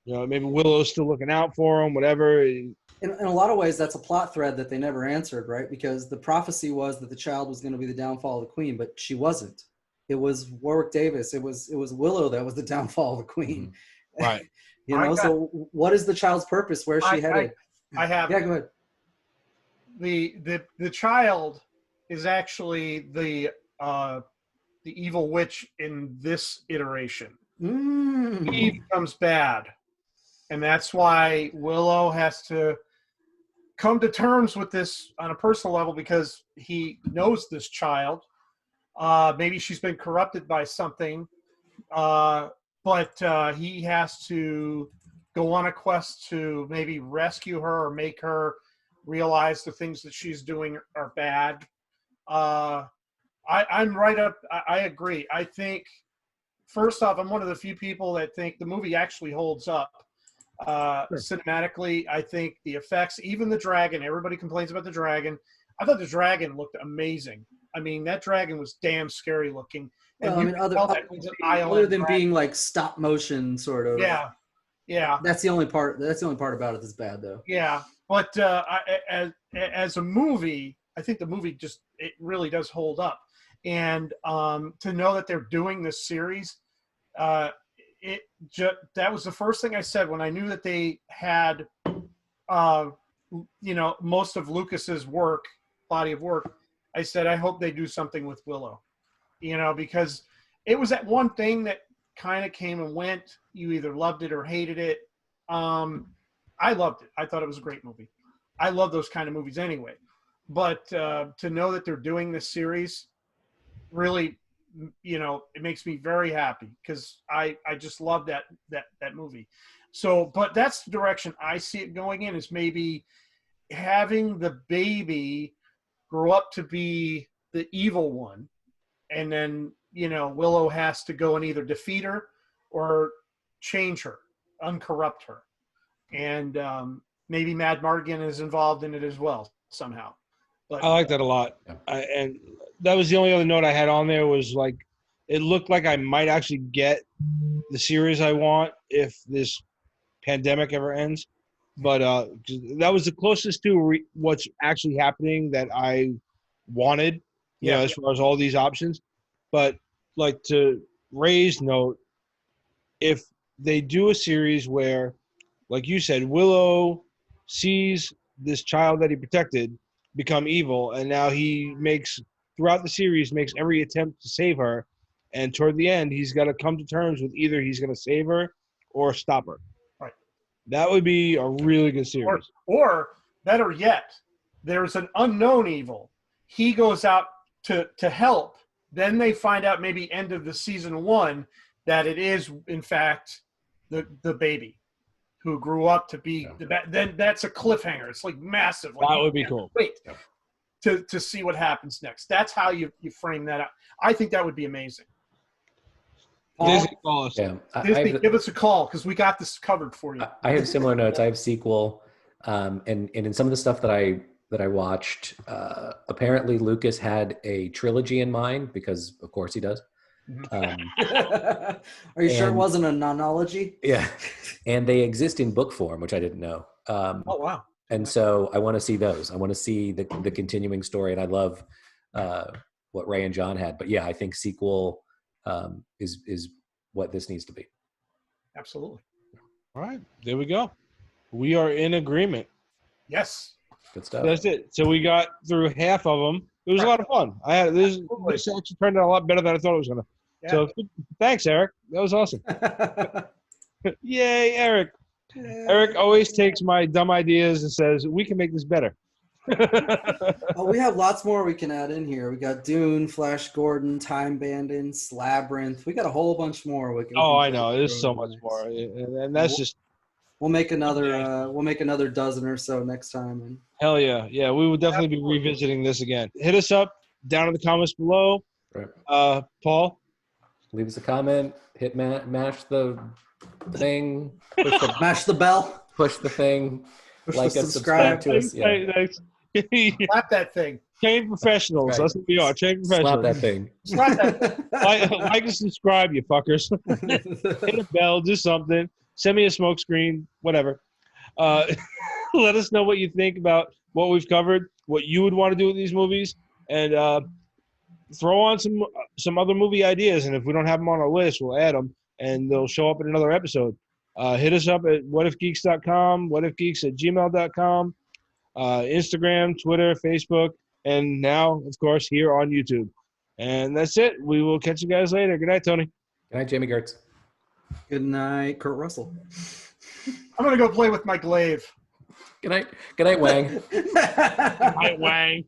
Maybe Willow's still looking out for him, whatever. In a lot of ways, that's a plot thread that they never answered, right? Because the prophecy was that the child was going to be the downfall of the queen, but she wasn't. It was Warwick Davis. It was Willow that was the downfall of the queen. Right. So what is the child's purpose? Where's she headed? I have. Yeah, go ahead. The child is actually the evil witch in this iteration. He becomes bad, and that's why Willow has to come to terms with this on a personal level because he knows this child. Maybe she's been corrupted by something, but he has to go on a quest to maybe rescue her or make her realize the things that she's doing are bad. I'm right up. I agree. I think, first off, I'm one of the few people that think the movie actually holds up. Cinematically, I think the effects, even the dragon, everybody complains about the dragon. I thought the dragon looked amazing. I mean, that dragon was damn scary looking. And other than being like stop motion sort of. Yeah. That's the only part about it that's bad, though. Yeah, but as a movie, I think the movie it really does hold up. And to know that they're doing this series, that was the first thing I said when I knew that they had, most of Lucas's body of work. I said, I hope they do something with Willow, because it was that one thing that kind of came and went. You either loved it or hated it. I loved it. I thought it was a great movie. I love those kind of movies anyway. But to know that they're doing this series, really, it makes me very happy because I just love that movie. So, but that's the direction I see it going in, is maybe having the baby grow up to be the evil one, and then Willow has to go and either defeat her or change her, uncorrupt her, and maybe Mad Mardigan is involved in it as well somehow. But I like that a lot. And that was the only other note I had on there, was like, it looked like I might actually get the series I want if this pandemic ever ends. But that was the closest to what's actually happening that I wanted, as far as all these options. But like, to Ray's note, if they do a series where, like you said, Willow sees this child that he protected become evil, and now he throughout the series makes every attempt to save her, and toward the end he's got to come to terms with either he's going to save her or stop her. Right. That would be a really good series. Or better yet, there's an unknown evil. He goes out to help. Then they find out maybe end of the season 1 that it is in fact the baby who grew up to be then that's a cliffhanger. It's like massive. Like, that would be cool. Wait to see what happens next. That's how you frame that up. I think that would be amazing. Disney, call us. Yeah. Disney, give us a call because we got this covered for you. I have similar notes. I have sequel, and in some of the stuff that I watched, apparently Lucas had a trilogy in mind because of course he does. Are you sure it wasn't a nonology? Yeah, and they exist in book form, which I didn't know. Oh wow! And so I want to see those. I want to see the continuing story, and I love what Ray and John had. But yeah, I think sequel is what this needs to be. Absolutely. All right, there we go. We are in agreement. Yes. Good stuff. That's it. So we got through half of them. It was a lot of fun. This actually turned out a lot better than I thought it was going to. Yeah. So thanks, Eric. That was awesome. Yay, Eric. Yeah. Eric always takes my dumb ideas and says, we can make this better. Oh, we have lots more we can add in here. We got Dune, Flash Gordon, Time Bandits, Labyrinth. We got a whole bunch more. I know. There's so much more, and that's just. We'll make another. We'll make another dozen or so next time. And hell yeah, yeah. We will definitely be revisiting this again. Hit us up down in the comments below. Right. Paul, leave us a comment. Hit mash the thing. Mash the bell. Push the thing. Push like the us, subscribe to us. Yeah. Slap that thing. Trained professionals. Right. That's what we are. Trained professionals. Slap that thing. Slap that thing. like and subscribe, you fuckers. Hit a bell. Do something. Send me a smoke screen. Whatever. Let us know what you think about what we've covered. What you would want to do with these movies, and throw on some other movie ideas. And if we don't have them on our list, we'll add them, and they'll show up in another episode. Hit us up at whatifgeeks.com, whatifgeeks@gmail.com, Instagram, Twitter, Facebook, and now, of course, here on YouTube. And that's it. We will catch you guys later. Good night, Tony. Good night, Jamie Gertz. Good night, Kurt Russell. I'm going to go play with my glaive. Good night. Good night, Wang. Good night, Wang.